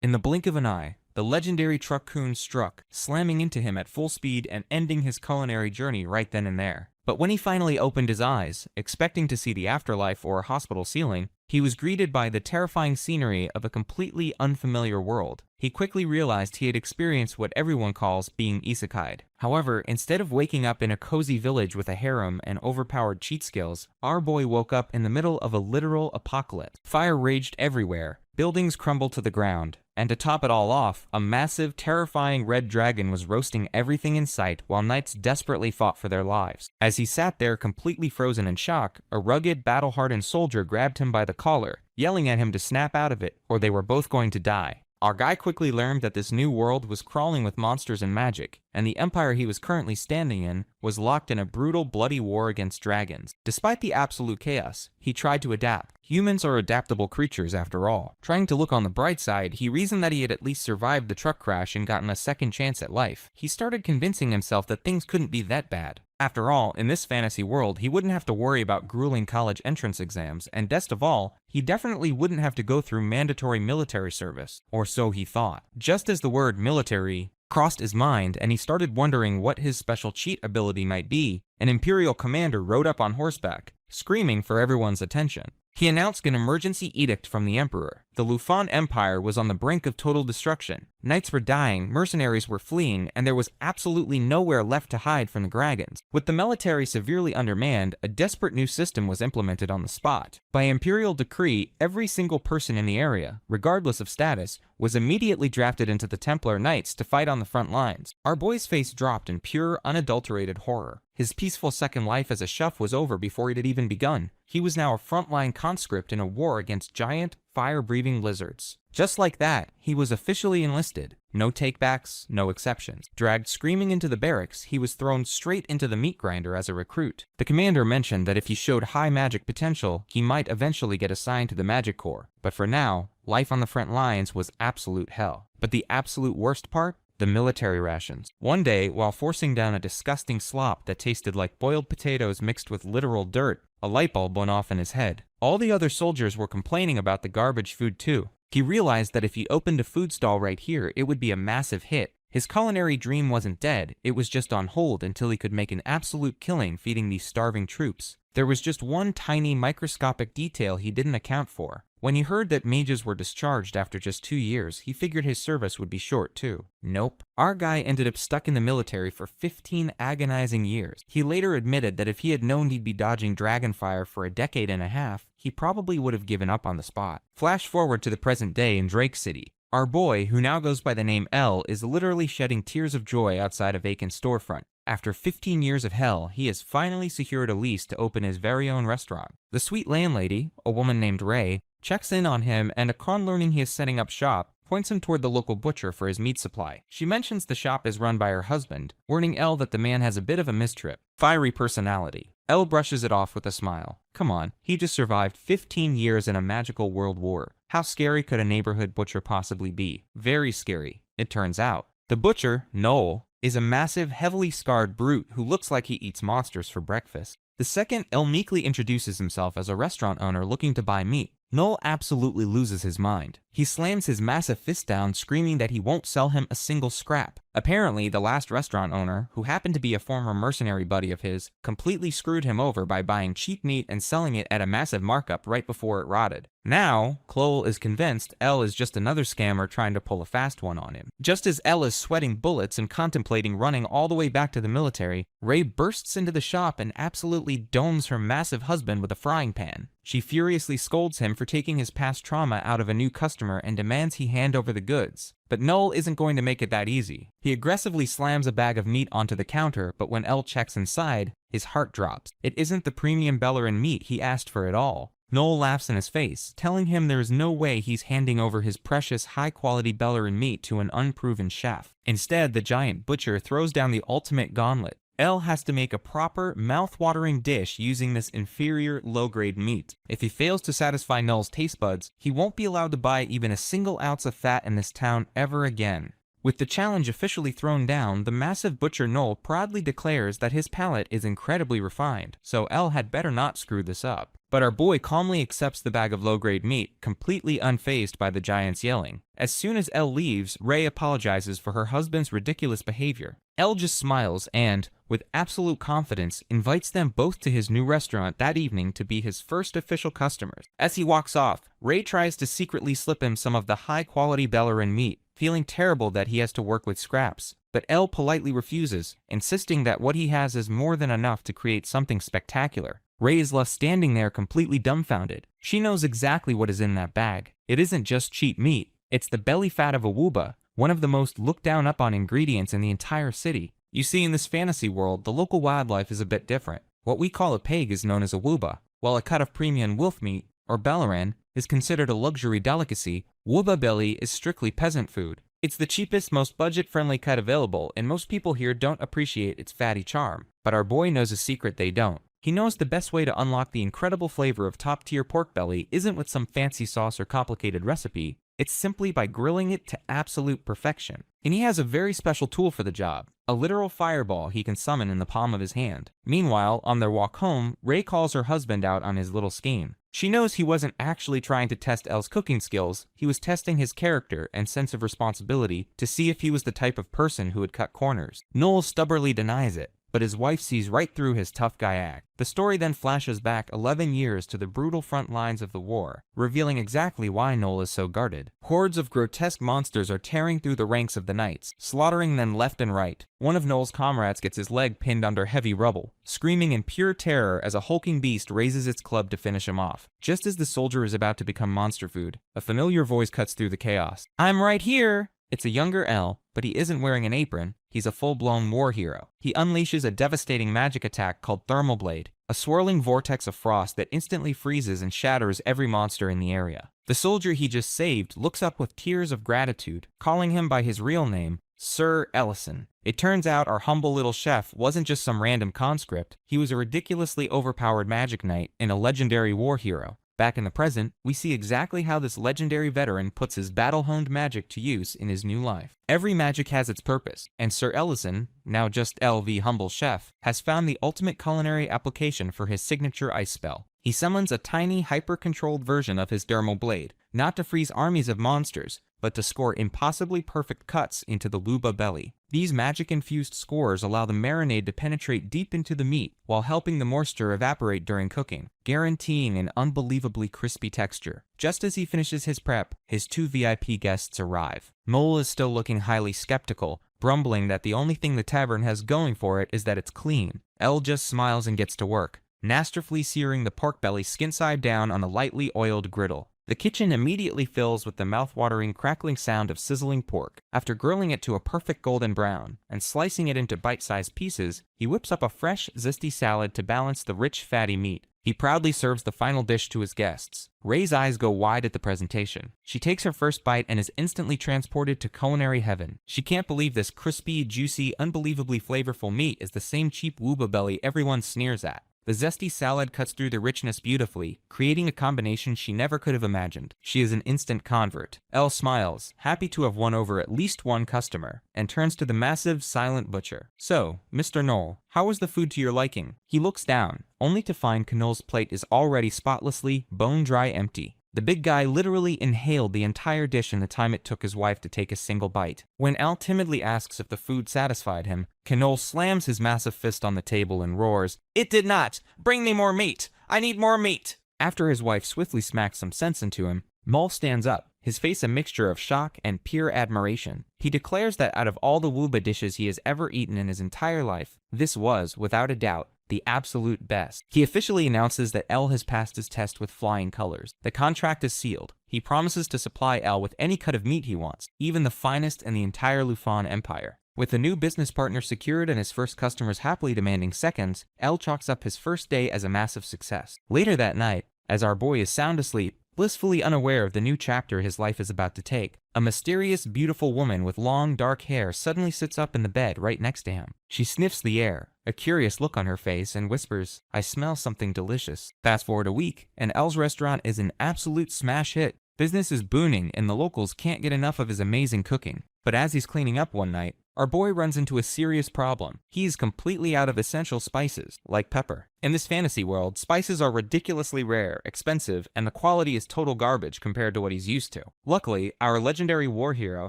In the blink of an eye, the legendary truck-kun struck, slamming into him at full speed and ending his culinary journey right then and there. But when he finally opened his eyes, expecting to see the afterlife or a hospital ceiling, he was greeted by the terrifying scenery of a completely unfamiliar world. He quickly realized he had experienced what everyone calls being isekai'd. However, instead of waking up in a cozy village with a harem and overpowered cheat skills, our boy woke up in the middle of a literal apocalypse. Fire raged everywhere, buildings crumbled to the ground, and to top it all off, a massive, terrifying red dragon was roasting everything in sight while knights desperately fought for their lives. As he sat there completely frozen in shock, a rugged, battle-hardened soldier grabbed him by the collar, yelling at him to snap out of it, or they were both going to die. Our guy quickly learned that this new world was crawling with monsters and magic, and the empire he was currently standing in was locked in a brutal, bloody war against dragons. Despite the absolute chaos, he tried to adapt. Humans are adaptable creatures after all. Trying to look on the bright side, he reasoned that he had at least survived the truck crash and gotten a second chance at life. He started convincing himself that things couldn't be that bad. After all, in this fantasy world, he wouldn't have to worry about grueling college entrance exams, and best of all, he definitely wouldn't have to go through mandatory military service. Or so he thought. Just as the word military crossed his mind and he started wondering what his special cheat ability might be, an Imperial commander rode up on horseback, screaming for everyone's attention. He announced an emergency edict from the Emperor. The Lufan Empire was on the brink of total destruction. Knights were dying, mercenaries were fleeing, and there was absolutely nowhere left to hide from the dragons. With the military severely undermanned, a desperate new system was implemented on the spot. By imperial decree, every single person in the area, regardless of status, was immediately drafted into the Templar Knights to fight on the front lines. Our boy's face dropped in pure, unadulterated horror. His peaceful second life as a chef was over before it had even begun. He was now a frontline conscript in a war against giant, fire-breathing lizards. Just like that, he was officially enlisted. No takebacks, no exceptions. Dragged screaming into the barracks, he was thrown straight into the meat grinder as a recruit. The commander mentioned that if he showed high magic potential, he might eventually get assigned to the Magic Corps. But for now, life on the front lines was absolute hell. But the absolute worst part? The military rations. One day, while forcing down a disgusting slop that tasted like boiled potatoes mixed with literal dirt, a light bulb went off in his head. All the other soldiers were complaining about the garbage food too. He realized that if he opened a food stall right here, it would be a massive hit. His culinary dream wasn't dead, it was just on hold until he could make an absolute killing feeding these starving troops. There was just one tiny microscopic detail he didn't account for. When he heard that mages were discharged after just 2 years, he figured his service would be short too. Nope. Our guy ended up stuck in the military for 15 agonizing years. He later admitted that if he had known he'd be dodging dragonfire for a decade and a half, he probably would have given up on the spot. Flash forward to the present day in Drake City. Our boy, who now goes by the name L, is literally shedding tears of joy outside a vacant storefront. After 15 years of hell, he has finally secured a lease to open his very own restaurant. The sweet landlady, a woman named Ray, checks in on him, and upon learning he is setting up shop, points him toward the local butcher for his meat supply. She mentions the shop is run by her husband, warning Elle that the man has a bit of a mistrip. Fiery personality. Elle brushes it off with a smile. Come on, he just survived 15 years in a magical world war. How scary could a neighborhood butcher possibly be? Very scary, it turns out. The butcher, Noel, is a massive, heavily scarred brute who looks like he eats monsters for breakfast. The second, Elle meekly introduces himself as a restaurant owner looking to buy meat. Noel absolutely loses his mind. He slams his massive fist down, screaming that he won't sell him a single scrap. Apparently, the last restaurant owner, who happened to be a former mercenary buddy of his, completely screwed him over by buying cheap meat and selling it at a massive markup right before it rotted. Now, Chloe is convinced Elle is just another scammer trying to pull a fast one on him. Just as Elle is sweating bullets and contemplating running all the way back to the military, Ray bursts into the shop and absolutely domes her massive husband with a frying pan. She furiously scolds him for taking his past trauma out of a new customer and demands he hand over the goods. But Noel isn't going to make it that easy. He aggressively slams a bag of meat onto the counter, but when Elle checks inside, his heart drops. It isn't the premium Bellerin meat he asked for at all. Noel laughs in his face, telling him there is no way he's handing over his precious high-quality Bellerin meat to an unproven chef. Instead, the giant butcher throws down the ultimate gauntlet. Elle has to make a proper, mouth-watering dish using this inferior, low-grade meat. If he fails to satisfy Noel's taste buds, he won't be allowed to buy even a single ounce of fat in this town ever again. With the challenge officially thrown down, the massive butcher Noel proudly declares that his palate is incredibly refined, so Elle had better not screw this up. But our boy calmly accepts the bag of low-grade meat, completely unfazed by the giant's yelling. As soon as Elle leaves, Ray apologizes for her husband's ridiculous behavior. Elle just smiles and, with absolute confidence, invites them both to his new restaurant that evening to be his first official customers. As he walks off, Ray tries to secretly slip him some of the high-quality Bellerin meat, feeling terrible that he has to work with scraps. But Elle politely refuses, insisting that what he has is more than enough to create something spectacular. Ray is left standing there completely dumbfounded. She knows exactly what is in that bag. It isn't just cheap meat, it's the belly fat of a wooba, one of the most looked down upon ingredients in the entire city. You see, in this fantasy world, the local wildlife is a bit different. What we call a pig is known as a wooba, while a cut of premium wolf meat, or Bellerin, is considered a luxury delicacy. Wooba belly is strictly peasant food. It's the cheapest, most budget-friendly cut available, and most people here don't appreciate its fatty charm. But our boy knows a secret they don't. He knows the best way to unlock the incredible flavor of top-tier pork belly isn't with some fancy sauce or complicated recipe. It's simply by grilling it to absolute perfection. And he has a very special tool for the job, a literal fireball he can summon in the palm of his hand. Meanwhile, on their walk home, Ray calls her husband out on his little scheme. She knows he wasn't actually trying to test Elle's cooking skills, he was testing his character and sense of responsibility to see if he was the type of person who would cut corners. Noel stubbornly denies it, but his wife sees right through his tough guy act. The story then flashes back 11 years to the brutal front lines of the war, revealing exactly why Noel is so guarded. Hordes of grotesque monsters are tearing through the ranks of the knights, slaughtering them left and right. One of Noel's comrades gets his leg pinned under heavy rubble, screaming in pure terror as a hulking beast raises its club to finish him off. Just as the soldier is about to become monster food, a familiar voice cuts through the chaos. "I'm right here!" It's a younger Elle, but he isn't wearing an apron. He's a full-blown war hero. He unleashes a devastating magic attack called Thermal Blade, a swirling vortex of frost that instantly freezes and shatters every monster in the area. The soldier he just saved looks up with tears of gratitude, calling him by his real name, Sir Ellison. It turns out our humble little chef wasn't just some random conscript, he was a ridiculously overpowered magic knight and a legendary war hero. Back in the present, we see exactly how this legendary veteran puts his battle-honed magic to use in his new life. Every magic has its purpose, and Sir Ellison, now just LV Humble Chef, has found the ultimate culinary application for his signature ice spell. He summons a tiny, hyper-controlled version of his thermal blade, not to freeze armies of monsters, but to score impossibly perfect cuts into the luba belly. These magic-infused scores allow the marinade to penetrate deep into the meat while helping the moisture evaporate during cooking, guaranteeing an unbelievably crispy texture. Just as he finishes his prep, his 2 VIP guests arrive. Noel is still looking highly skeptical, grumbling that the only thing the tavern has going for it is that it's clean. Elle just smiles and gets to work, masterfully searing the pork belly skin side down on a lightly oiled griddle. The kitchen immediately fills with the mouth-watering crackling sound of sizzling pork. After grilling it to a perfect golden brown and slicing it into bite-sized pieces, he whips up a fresh, zesty salad to balance the rich, fatty meat. He proudly serves the final dish to his guests. Ray's eyes go wide at the presentation. She takes her first bite and is instantly transported to culinary heaven. She can't believe this crispy, juicy, unbelievably flavorful meat is the same cheap wooba belly everyone sneers at. The zesty salad cuts through the richness beautifully, creating a combination she never could have imagined. She is an instant convert. Elle smiles, happy to have won over at least one customer, and turns to the massive, silent butcher. "So, Mr. Noel, how was the food to your liking?" He looks down, only to find Knoll's plate is already spotlessly, bone-dry empty. The big guy literally inhaled the entire dish in the time it took his wife to take a single bite. When Al timidly asks if the food satisfied him, Knoll slams his massive fist on the table and roars, "It did not! Bring me more meat! I need more meat!" After his wife swiftly smacks some sense into him, Noel stands up, his face a mixture of shock and pure admiration. He declares that out of all the wooba dishes he has ever eaten in his entire life, this was, without a doubt, the absolute best. He officially announces that Elle has passed his test with flying colors. The contract is sealed. He promises to supply Elle with any cut of meat he wants, even the finest in the entire Lufan Empire. With the new business partner secured and his first customers happily demanding seconds, Elle chalks up his first day as a massive success. Later that night, as our boy is sound asleep, blissfully unaware of the new chapter his life is about to take, a mysterious, beautiful woman with long, dark hair suddenly sits up in the bed right next to him. She sniffs the air, a curious look on her face, and whispers, "I smell something delicious." Fast forward a week, and Elle's restaurant is an absolute smash hit. Business is booming, and the locals can't get enough of his amazing cooking. But as he's cleaning up one night, our boy runs into a serious problem. He's completely out of essential spices, like pepper. In this fantasy world, spices are ridiculously rare, expensive, and the quality is total garbage compared to what he's used to. Luckily, our legendary war hero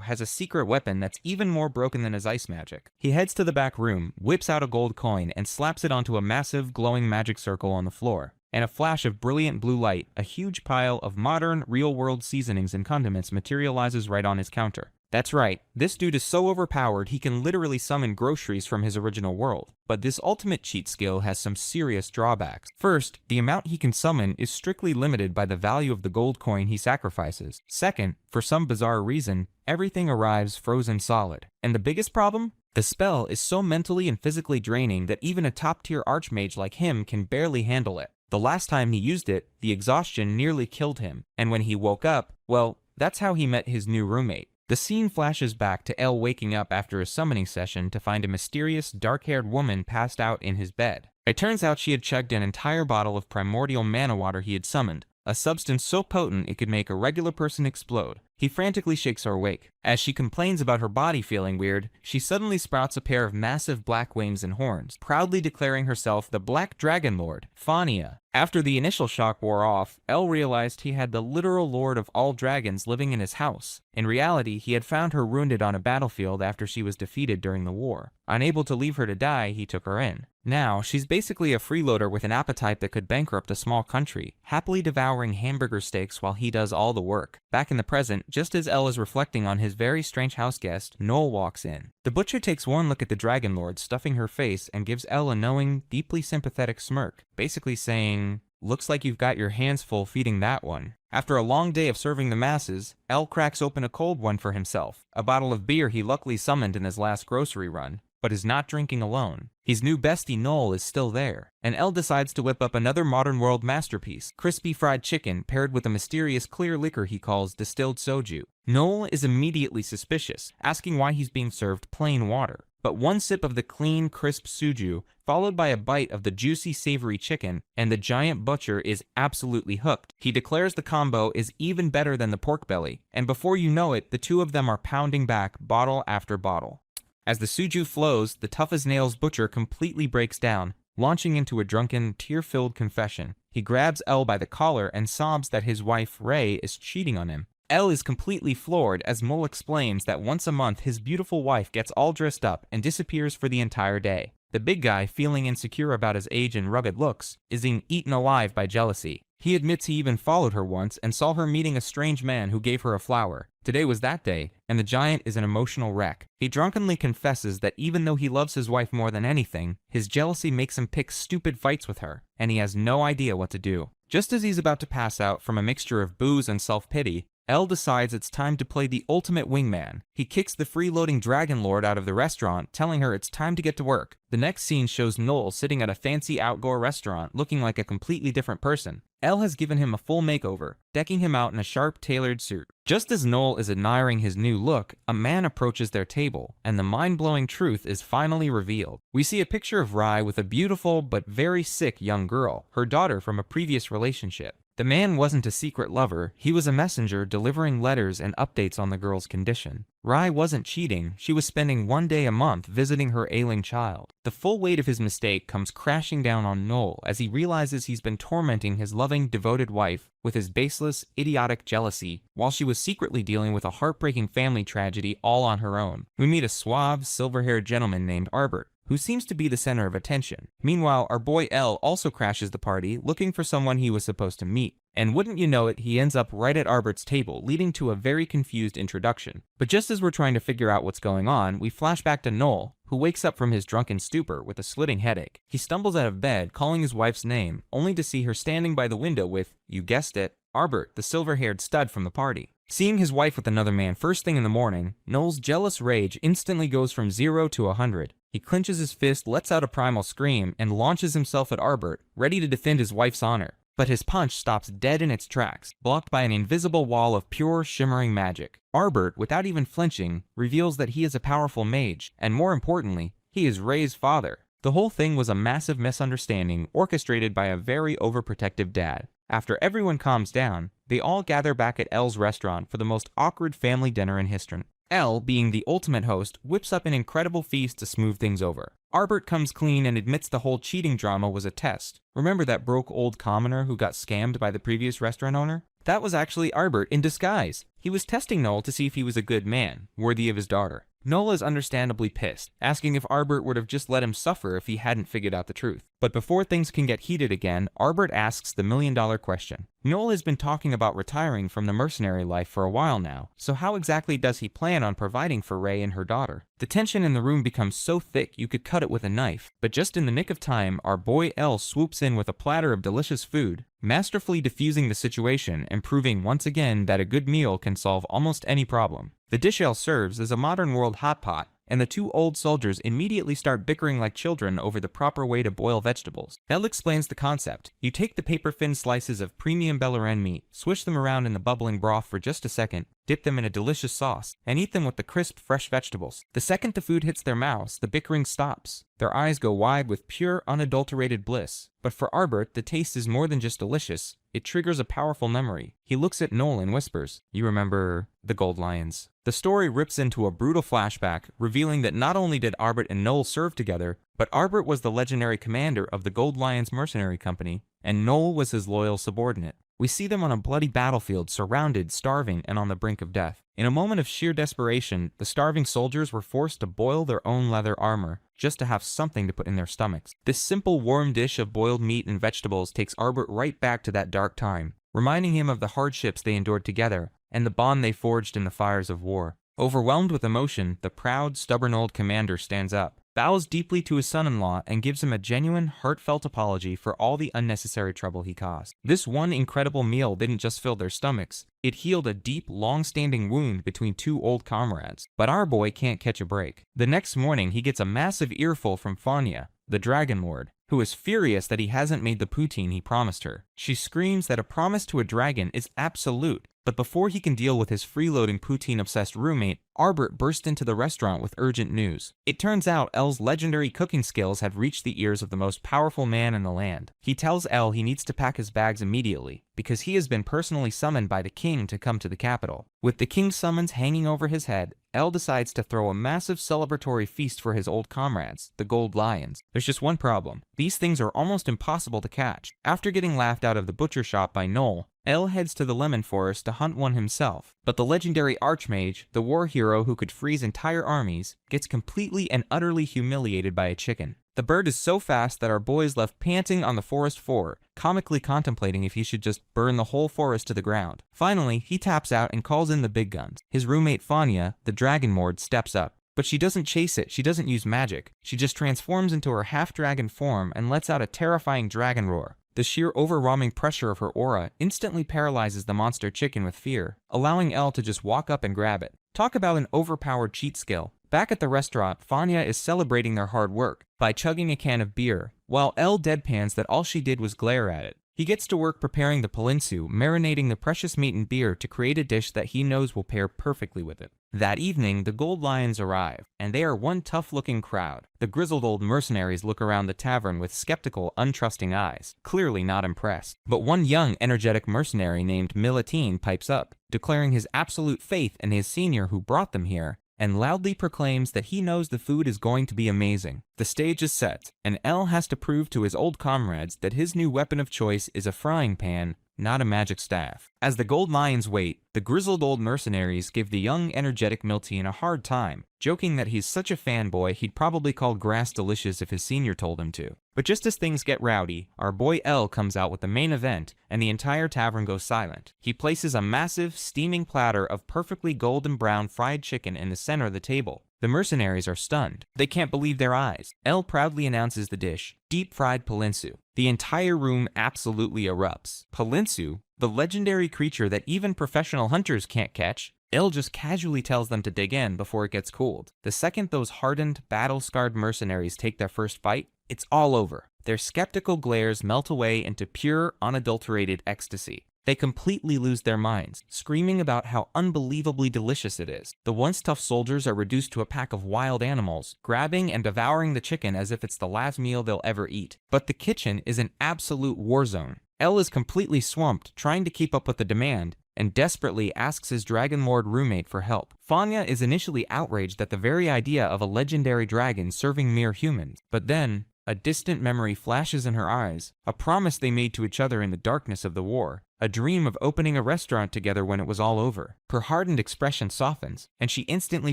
has a secret weapon that's even more broken than his ice magic. He heads to the back room, whips out a gold coin, and slaps it onto a massive, glowing magic circle on the floor. In a flash of brilliant blue light, a huge pile of modern, real-world seasonings and condiments materializes right on his counter. That's right, this dude is so overpowered he can literally summon groceries from his original world. But this ultimate cheat skill has some serious drawbacks. First, the amount he can summon is strictly limited by the value of the gold coin he sacrifices. Second, for some bizarre reason, everything arrives frozen solid. And the biggest problem? The spell is so mentally and physically draining that even a top-tier archmage like him can barely handle it. The last time he used it, the exhaustion nearly killed him, and when he woke up, well, that's how he met his new roommate. The scene flashes back to El waking up after a summoning session to find a mysterious, dark-haired woman passed out in his bed. It turns out she had chugged an entire bottle of primordial mana water he had summoned, a substance so potent it could make a regular person explode. He frantically shakes her awake. As she complains about her body feeling weird, she suddenly sprouts a pair of massive black wings and horns, proudly declaring herself the Black Dragon Lord, Fania. After the initial shock wore off, El realized he had the literal lord of all dragons living in his house. In reality, he had found her wounded on a battlefield after she was defeated during the war. Unable to leave her to die, he took her in. Now, she's basically a freeloader with an appetite that could bankrupt a small country, happily devouring hamburger steaks while he does all the work. Back in the present, just as El is reflecting on his very strange house guest, Noel walks in. The butcher takes one look at the Dragon Lord stuffing her face and gives El a knowing, deeply sympathetic smirk, basically saying, "Looks like you've got your hands full feeding that one." After a long day of serving the masses, El cracks open a cold one for himself, a bottle of beer he luckily summoned in his last grocery run, but is not drinking alone. His new bestie Noel is still there, and El decides to whip up another modern world masterpiece, crispy fried chicken paired with a mysterious clear liquor he calls distilled soju. Noel is immediately suspicious, asking why he's being served plain water. But one sip of the clean, crisp soju, followed by a bite of the juicy, savory chicken, and the giant butcher is absolutely hooked. He declares the combo is even better than the pork belly, and before you know it, the two of them are pounding back bottle after bottle. As the soju flows, the tough-as-nails butcher completely breaks down, launching into a drunken, tear-filled confession. He grabs El by the collar and sobs that his wife, Ray, is cheating on him. El is completely floored as Mole explains that once a month his beautiful wife gets all dressed up and disappears for the entire day. The big guy, feeling insecure about his age and rugged looks, is being eaten alive by jealousy. He admits he even followed her once and saw her meeting a strange man who gave her a flower. Today was that day, and the giant is an emotional wreck. He drunkenly confesses that even though he loves his wife more than anything, his jealousy makes him pick stupid fights with her, and he has no idea what to do. Just as he's about to pass out from a mixture of booze and self-pity, El decides it's time to play the ultimate wingman. He kicks the freeloading Dragon Lord out of the restaurant, telling her it's time to get to work. The next scene shows Noel sitting at a fancy outdoor restaurant looking like a completely different person. El has given him a full makeover, decking him out in a sharp, tailored suit. Just as Noel is admiring his new look, a man approaches their table, and the mind-blowing truth is finally revealed. We see a picture of Rai with a beautiful but very sick young girl, her daughter from a previous relationship. The man wasn't a secret lover, he was a messenger delivering letters and updates on the girl's condition. Rai wasn't cheating, she was spending one day a month visiting her ailing child. The full weight of his mistake comes crashing down on Noel as he realizes he's been tormenting his loving, devoted wife with his baseless, idiotic jealousy, while she was secretly dealing with a heartbreaking family tragedy all on her own. We meet a suave, silver-haired gentleman named Arbert, who seems to be the center of attention. Meanwhile, our boy El also crashes the party, looking for someone he was supposed to meet. And wouldn't you know it, he ends up right at Arbert's table, leading to a very confused introduction. But just as we're trying to figure out what's going on, we flash back to Noel, who wakes up from his drunken stupor with a slitting headache. He stumbles out of bed, calling his wife's name, only to see her standing by the window with, you guessed it, Arbert, the silver-haired stud from the party. Seeing his wife with another man first thing in the morning, Noel's jealous rage instantly goes from 0 to 100. He clenches his fist, lets out a primal scream, and launches himself at Arbert, ready to defend his wife's honor. But his punch stops dead in its tracks, blocked by an invisible wall of pure, shimmering magic. Arbert, without even flinching, reveals that he is a powerful mage, and more importantly, he is Ray's father. The whole thing was a massive misunderstanding orchestrated by a very overprotective dad. After everyone calms down, they all gather back at El's restaurant for the most awkward family dinner in history. Elle, being the ultimate host, whips up an incredible feast to smooth things over. Arbert comes clean and admits the whole cheating drama was a test. Remember that broke old commoner who got scammed by the previous restaurant owner? That was actually Arbert in disguise. He was testing Noel to see if he was a good man, worthy of his daughter. Noel is understandably pissed, asking if Arbert would have just let him suffer if he hadn't figured out the truth. But before things can get heated again, Arbert asks the million-dollar question. Noel has been talking about retiring from the mercenary life for a while now, so how exactly does he plan on providing for Ray and her daughter? The tension in the room becomes so thick you could cut it with a knife, but just in the nick of time, our boy Elle swoops in with a platter of delicious food, masterfully diffusing the situation and proving once again that a good meal can solve almost any problem. The dish Elle serves is a modern world hot pot, and the two old soldiers immediately start bickering like children over the proper way to boil vegetables. Elle explains the concept. You take the paper-thin slices of premium Bellerin meat, swish them around in the bubbling broth for just a second, dip them in a delicious sauce, and eat them with the crisp, fresh vegetables. The second the food hits their mouths, the bickering stops. Their eyes go wide with pure, unadulterated bliss. But for Arbert, the taste is more than just delicious. It triggers a powerful memory. He looks at Noel and whispers, "You remember the gold lions?" The story rips into a brutal flashback, revealing that not only did Arbert and Noel serve together, but Arbert was the legendary commander of the Gold Lions Mercenary Company, and Noel was his loyal subordinate. We see them on a bloody battlefield, surrounded, starving, and on the brink of death. In a moment of sheer desperation, the starving soldiers were forced to boil their own leather armor, just to have something to put in their stomachs. This simple warm dish of boiled meat and vegetables takes Arbert right back to that dark time, reminding him of the hardships they endured together, and the bond they forged in the fires of war. Overwhelmed with emotion, the proud, stubborn old commander stands up, bows deeply to his son-in-law, and gives him a genuine, heartfelt apology for all the unnecessary trouble he caused. This one incredible meal didn't just fill their stomachs, it healed a deep, long-standing wound between two old comrades. But our boy can't catch a break. The next morning, he gets a massive earful from Fania, the Dragon Lord, who is furious that he hasn't made the poutine he promised her. She screams that a promise to a dragon is absolute, but before he can deal with his freeloading poutine-obsessed roommate, Arbert burst into the restaurant with urgent news. It turns out Elle's legendary cooking skills have reached the ears of the most powerful man in the land. He tells Elle he needs to pack his bags immediately, because he has been personally summoned by the king to come to the capital. With the king's summons hanging over his head, Elle decides to throw a massive celebratory feast for his old comrades, the Gold Lions. There's just one problem. These things are almost impossible to catch. After getting laughed out of the butcher shop by Noel, Elle heads to the lemon forest to hunt one himself, but the legendary Archmage, the war hero who could freeze entire armies, gets completely and utterly humiliated by a chicken. The bird is so fast that our boy is left panting on the forest floor, comically contemplating if he should just burn the whole forest to the ground. Finally, he taps out and calls in the big guns. His roommate Fania, the Dragon Lord, steps up. But she doesn't chase it, she doesn't use magic. She just transforms into her half-dragon form and lets out a terrifying dragon roar. The sheer overwhelming pressure of her aura instantly paralyzes the monster chicken with fear, allowing Elle to just walk up and grab it. Talk about an overpowered cheat skill. Back at the restaurant, Fania is celebrating their hard work by chugging a can of beer, while Elle deadpans that all she did was glare at it. He gets to work preparing the palinsu, marinating the precious meat in beer to create a dish that he knows will pair perfectly with it. That evening, the Gold Lions arrive, and they are one tough-looking crowd. The grizzled old mercenaries look around the tavern with skeptical, untrusting eyes, clearly not impressed. But one young, energetic mercenary named Milatine pipes up, declaring his absolute faith in his senior who brought them here, and loudly proclaims that he knows the food is going to be amazing. The stage is set, and Elle has to prove to his old comrades that his new weapon of choice is a frying pan, not a magic staff. As the Gold Lions wait, the grizzled old mercenaries give the young, energetic Miltine a hard time, joking that he's such a fanboy he'd probably call grass delicious if his senior told him to. But just as things get rowdy, our boy Elle comes out with the main event, and the entire tavern goes silent. He places a massive, steaming platter of perfectly golden brown fried chicken in the center of the table. The mercenaries are stunned. They can't believe their eyes. Elle proudly announces the dish, deep-fried palinsu. The entire room absolutely erupts. Palinsu, the legendary creature that even professional hunters can't catch, Elle just casually tells them to dig in before it gets cooled. The second those hardened, battle-scarred mercenaries take their first bite, it's all over. Their skeptical glares melt away into pure, unadulterated ecstasy. They completely lose their minds, screaming about how unbelievably delicious it is. The once tough soldiers are reduced to a pack of wild animals, grabbing and devouring the chicken as if it's the last meal they'll ever eat. But the kitchen is an absolute war zone. Elle is completely swamped, trying to keep up with the demand, and desperately asks his Dragon Lord roommate for help. Fanya is initially outraged at the very idea of a legendary dragon serving mere humans, but then a distant memory flashes in her eyes, a promise they made to each other in the darkness of the war, a dream of opening a restaurant together when it was all over. Her hardened expression softens, and she instantly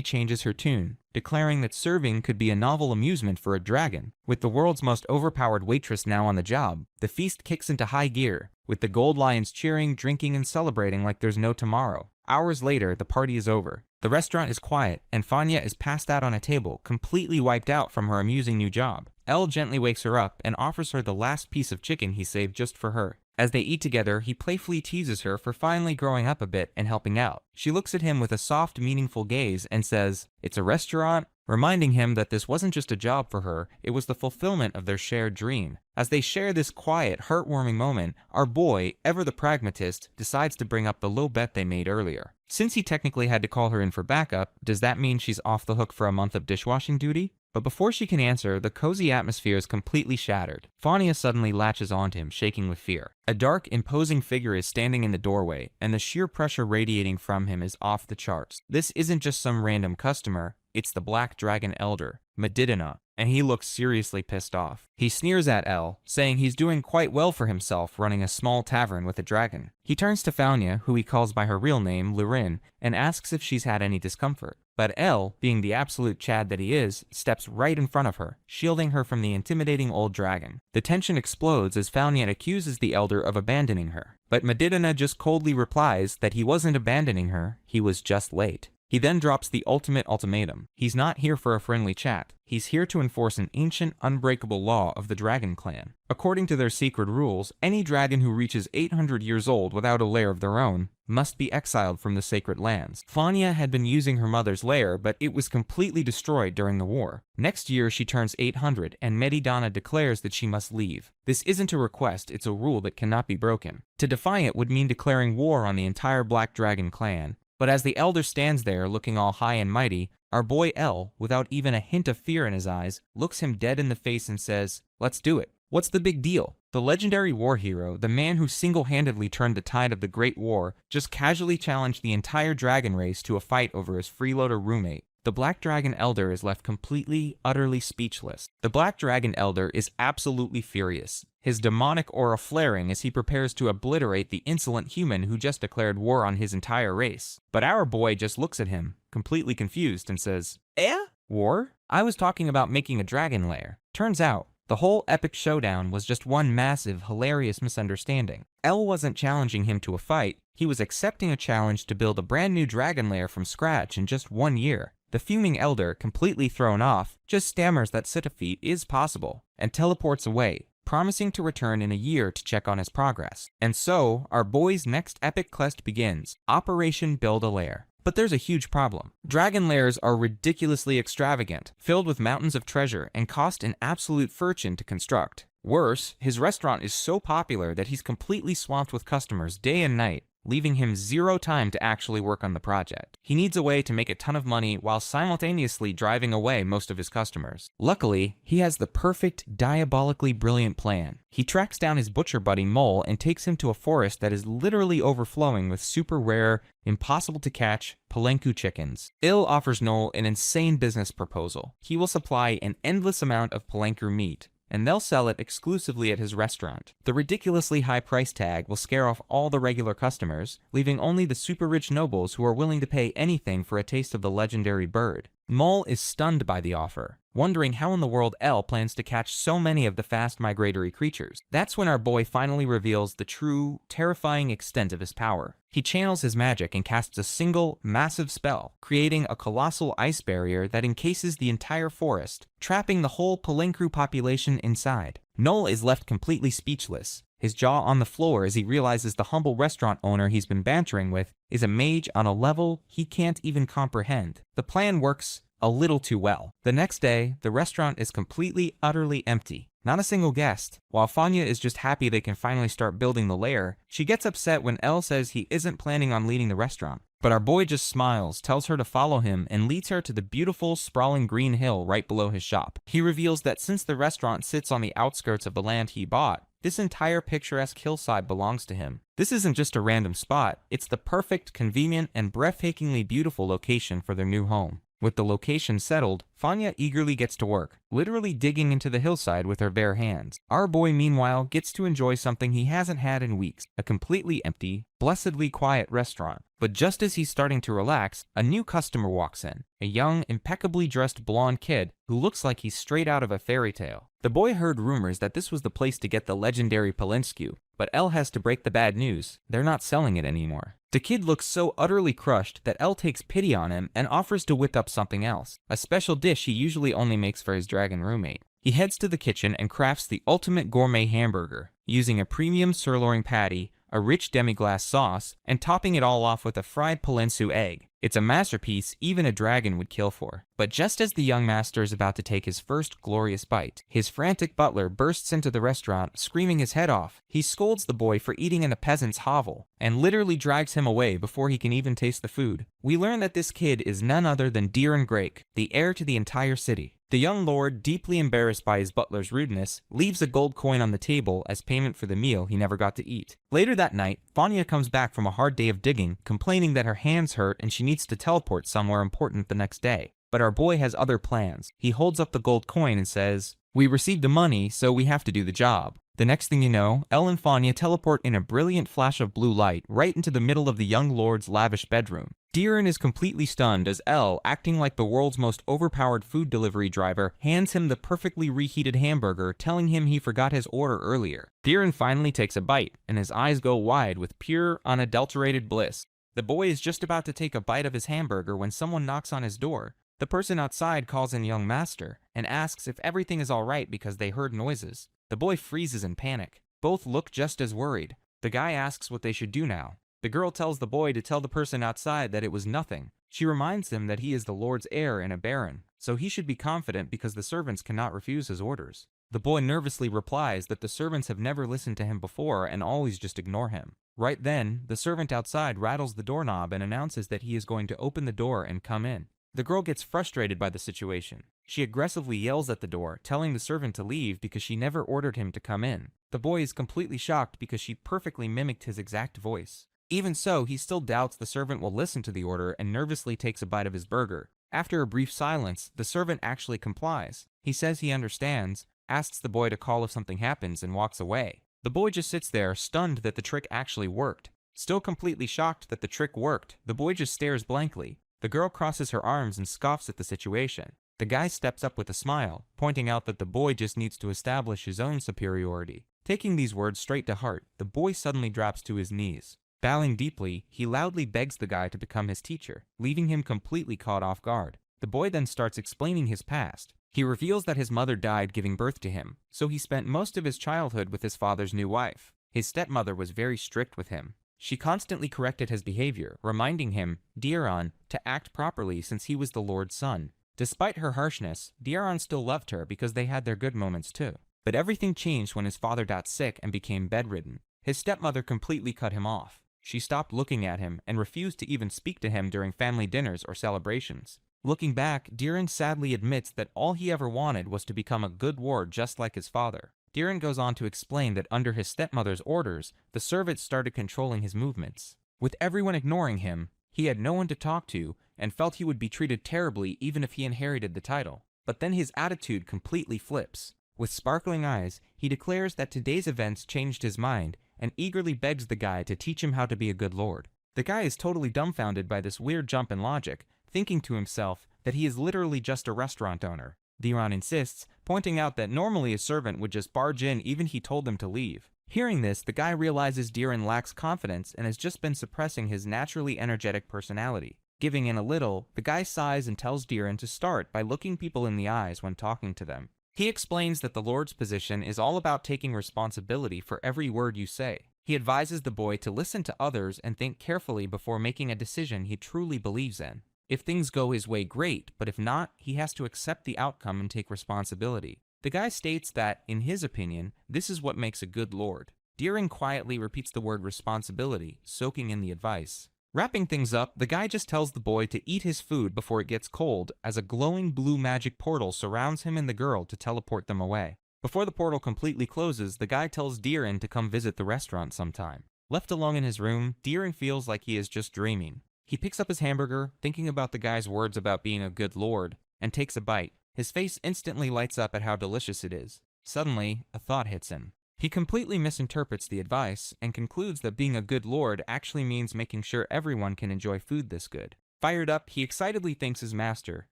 changes her tune, declaring that serving could be a novel amusement for a dragon. With the world's most overpowered waitress now on the job, the feast kicks into high gear, with the gold lions cheering, drinking, and celebrating like there's no tomorrow. Hours later, the party is over. The restaurant is quiet, and Fanya is passed out on a table, completely wiped out from her amusing new job. Elle gently wakes her up and offers her the last piece of chicken he saved just for her. As they eat together, he playfully teases her for finally growing up a bit and helping out. She looks at him with a soft, meaningful gaze and says, "It's a restaurant," reminding him that this wasn't just a job for her, it was the fulfillment of their shared dream. As they share this quiet, heartwarming moment, our boy, ever the pragmatist, decides to bring up the low bet they made earlier. Since he technically had to call her in for backup, does that mean she's off the hook for a month of dishwashing duty? But before she can answer, the cozy atmosphere is completely shattered. Fanya suddenly latches onto him, shaking with fear. A dark, imposing figure is standing in the doorway, and the sheer pressure radiating from him is off the charts. This isn't just some random customer, it's the Black Dragon Elder, Medidana, and he looks seriously pissed off. He sneers at Elle, saying he's doing quite well for himself running a small tavern with a dragon. He turns to Fanya, who he calls by her real name, Rurin, and asks if she's had any discomfort. But Elle, being the absolute Chad that he is, steps right in front of her, shielding her from the intimidating old dragon. The tension explodes as Fanya accuses the elder of abandoning her. But Medidana just coldly replies that he wasn't abandoning her, he was just late. He then drops the ultimate ultimatum. He's not here for a friendly chat. He's here to enforce an ancient, unbreakable law of the Dragon Clan. According to their secret rules, any dragon who reaches 800 years old without a lair of their own must be exiled from the sacred lands. Fanya had been using her mother's lair, but it was completely destroyed during the war. Next year, she turns 800, and Medidana declares that she must leave. This isn't a request, it's a rule that cannot be broken. To defy it would mean declaring war on the entire Black Dragon clan. But as the elder stands there, looking all high and mighty, our boy Elle, without even a hint of fear in his eyes, looks him dead in the face and says, "Let's do it." What's the big deal? The legendary war hero, the man who single-handedly turned the tide of the Great War, just casually challenged the entire dragon race to a fight over his freeloader roommate. The Black Dragon Elder is left completely, utterly speechless. The Black Dragon Elder is absolutely furious, his demonic aura flaring as he prepares to obliterate the insolent human who just declared war on his entire race. But our boy just looks at him, completely confused, and says, "Eh? War? I was talking about making a dragon lair." Turns out, the whole epic showdown was just one massive, hilarious misunderstanding. Elle wasn't challenging him to a fight, he was accepting a challenge to build a brand new dragon lair from scratch in just 1 year. The fuming elder, completely thrown off, just stammers that such a feat is possible, and teleports away, promising to return in a year to check on his progress. And so, our boy's next epic quest begins, Operation Build a Lair. But there's a huge problem. Dragon lairs are ridiculously extravagant, filled with mountains of treasure, and cost an absolute fortune to construct. Worse, his restaurant is so popular that he's completely swamped with customers day and night, leaving him zero time to actually work on the project. He needs a way to make a ton of money while simultaneously driving away most of his customers. Luckily, he has the perfect, diabolically brilliant plan. He tracks down his butcher buddy Mole and takes him to a forest that is literally overflowing with super rare, impossible to catch Palenku chickens. Il offers Noel an insane business proposal. He will supply an endless amount of Palenku meat, and they'll sell it exclusively at his restaurant. The ridiculously high price tag will scare off all the regular customers, leaving only the super rich nobles who are willing to pay anything for a taste of the legendary bird. Mole is stunned by the offer, wondering how in the world Elle plans to catch so many of the fast migratory creatures. That's when our boy finally reveals the true, terrifying extent of his power. He channels his magic and casts a single, massive spell, creating a colossal ice barrier that encases the entire forest, trapping the whole Palenku population inside. Noel is left completely speechless, his jaw on the floor as he realizes the humble restaurant owner he's been bantering with is a mage on a level he can't even comprehend. The plan works a little too well. The next day, the restaurant is completely, utterly empty. Not a single guest. While Fanya is just happy they can finally start building the lair, she gets upset when Elle says he isn't planning on leading the restaurant. But our boy just smiles, tells her to follow him, and leads her to the beautiful, sprawling green hill right below his shop. He reveals that since the restaurant sits on the outskirts of the land he bought, This entire picturesque hillside belongs to him. This isn't just a random spot, it's the perfect, convenient, and breathtakingly beautiful location for their new home. With the location settled, Fanya eagerly gets to work, literally digging into the hillside with her bare hands. Our boy, meanwhile, gets to enjoy something he hasn't had in weeks, a completely empty, blessedly quiet restaurant. But just as he's starting to relax, a new customer walks in, a young, impeccably dressed blonde kid who looks like he's straight out of a fairy tale. The boy heard rumors that this was the place to get the legendary Polenscu, but Elle has to break the bad news. They're not selling it anymore. The kid looks so utterly crushed that Elle takes pity on him and offers to whip up something else, a special dish he usually only makes for his dragon roommate. He heads to the kitchen and crafts the ultimate gourmet hamburger, using a premium sirloin patty, a rich demi-glace sauce, and topping it all off with a fried Polenscu egg. It's a masterpiece even a dragon would kill for. But just as the young master is about to take his first glorious bite, his frantic butler bursts into the restaurant, screaming his head off. He scolds the boy for eating in a peasant's hovel, and literally drags him away before he can even taste the food. We learn that this kid is none other than Diren Grake, the heir to the entire city. The young lord, deeply embarrassed by his butler's rudeness, leaves a gold coin on the table as payment for the meal he never got to eat. Later that night, Fanya comes back from a hard day of digging, complaining that her hands hurt and she needs to teleport somewhere important the next day. But our boy has other plans. He holds up the gold coin and says, "We received the money, so we have to do the job." The next thing you know, Elle and Fanya teleport in a brilliant flash of blue light right into the middle of the young lord's lavish bedroom. Diren is completely stunned as Elle, acting like the world's most overpowered food delivery driver, hands him the perfectly reheated hamburger, telling him he forgot his order earlier. Diren finally takes a bite, and his eyes go wide with pure, unadulterated bliss. The boy is just about to take a bite of his hamburger when someone knocks on his door. The person outside calls in young master, and asks if everything is alright because they heard noises. The boy freezes in panic. Both look just as worried. The guy asks what they should do now. The girl tells the boy to tell the person outside that it was nothing. She reminds him that he is the lord's heir and a baron, so he should be confident because the servants cannot refuse his orders. The boy nervously replies that the servants have never listened to him before and always just ignore him. Right then, the servant outside rattles the doorknob and announces that he is going to open the door and come in. The girl gets frustrated by the situation. She aggressively yells at the door, telling the servant to leave because she never ordered him to come in. The boy is completely shocked because she perfectly mimicked his exact voice. Even so, he still doubts the servant will listen to the order and nervously takes a bite of his burger. After a brief silence, the servant actually complies. He says he understands, asks the boy to call if something happens, and walks away. The boy just sits there, stunned that the trick actually worked. Still completely shocked that the trick worked, the boy just stares blankly. The girl crosses her arms and scoffs at the situation. The guy steps up with a smile, pointing out that the boy just needs to establish his own superiority. Taking these words straight to heart, the boy suddenly drops to his knees. Bowing deeply, he loudly begs the guy to become his teacher, leaving him completely caught off guard. The boy then starts explaining his past. He reveals that his mother died giving birth to him, so he spent most of his childhood with his father's new wife. His stepmother was very strict with him. She constantly corrected his behavior, reminding him, Diren, to act properly since he was the Lord's son. Despite her harshness, Diren still loved her because they had their good moments too. But everything changed when his father got sick and became bedridden. His stepmother completely cut him off. She stopped looking at him and refused to even speak to him during family dinners or celebrations. Looking back, Diren sadly admits that all he ever wanted was to become a good ward just like his father. Diren goes on to explain that under his stepmother's orders, the servants started controlling his movements. With everyone ignoring him, he had no one to talk to and felt he would be treated terribly even if he inherited the title. But then his attitude completely flips. With sparkling eyes, he declares that today's events changed his mind and eagerly begs the guy to teach him how to be a good lord. The guy is totally dumbfounded by this weird jump in logic, thinking to himself that he is literally just a restaurant owner. Diren insists, pointing out that normally a servant would just barge in even if he told them to leave. Hearing this, the guy realizes Diren lacks confidence and has just been suppressing his naturally energetic personality. Giving in a little, the guy sighs and tells Diren to start by looking people in the eyes when talking to them. He explains that the Lord's position is all about taking responsibility for every word you say. He advises the boy to listen to others and think carefully before making a decision he truly believes in. If things go his way, great, but if not, he has to accept the outcome and take responsibility. The guy states that, in his opinion, this is what makes a good lord. Diren quietly repeats the word responsibility, soaking in the advice. Wrapping things up, the guy just tells the boy to eat his food before it gets cold, as a glowing blue magic portal surrounds him and the girl to teleport them away. Before the portal completely closes, the guy tells Deeren to come visit the restaurant sometime. Left alone in his room, Deeren feels like he is just dreaming. He picks up his hamburger, thinking about the guy's words about being a good lord, and takes a bite. His face instantly lights up at how delicious it is. Suddenly, a thought hits him. He completely misinterprets the advice and concludes that being a good lord actually means making sure everyone can enjoy food this good. Fired up, he excitedly thanks his master,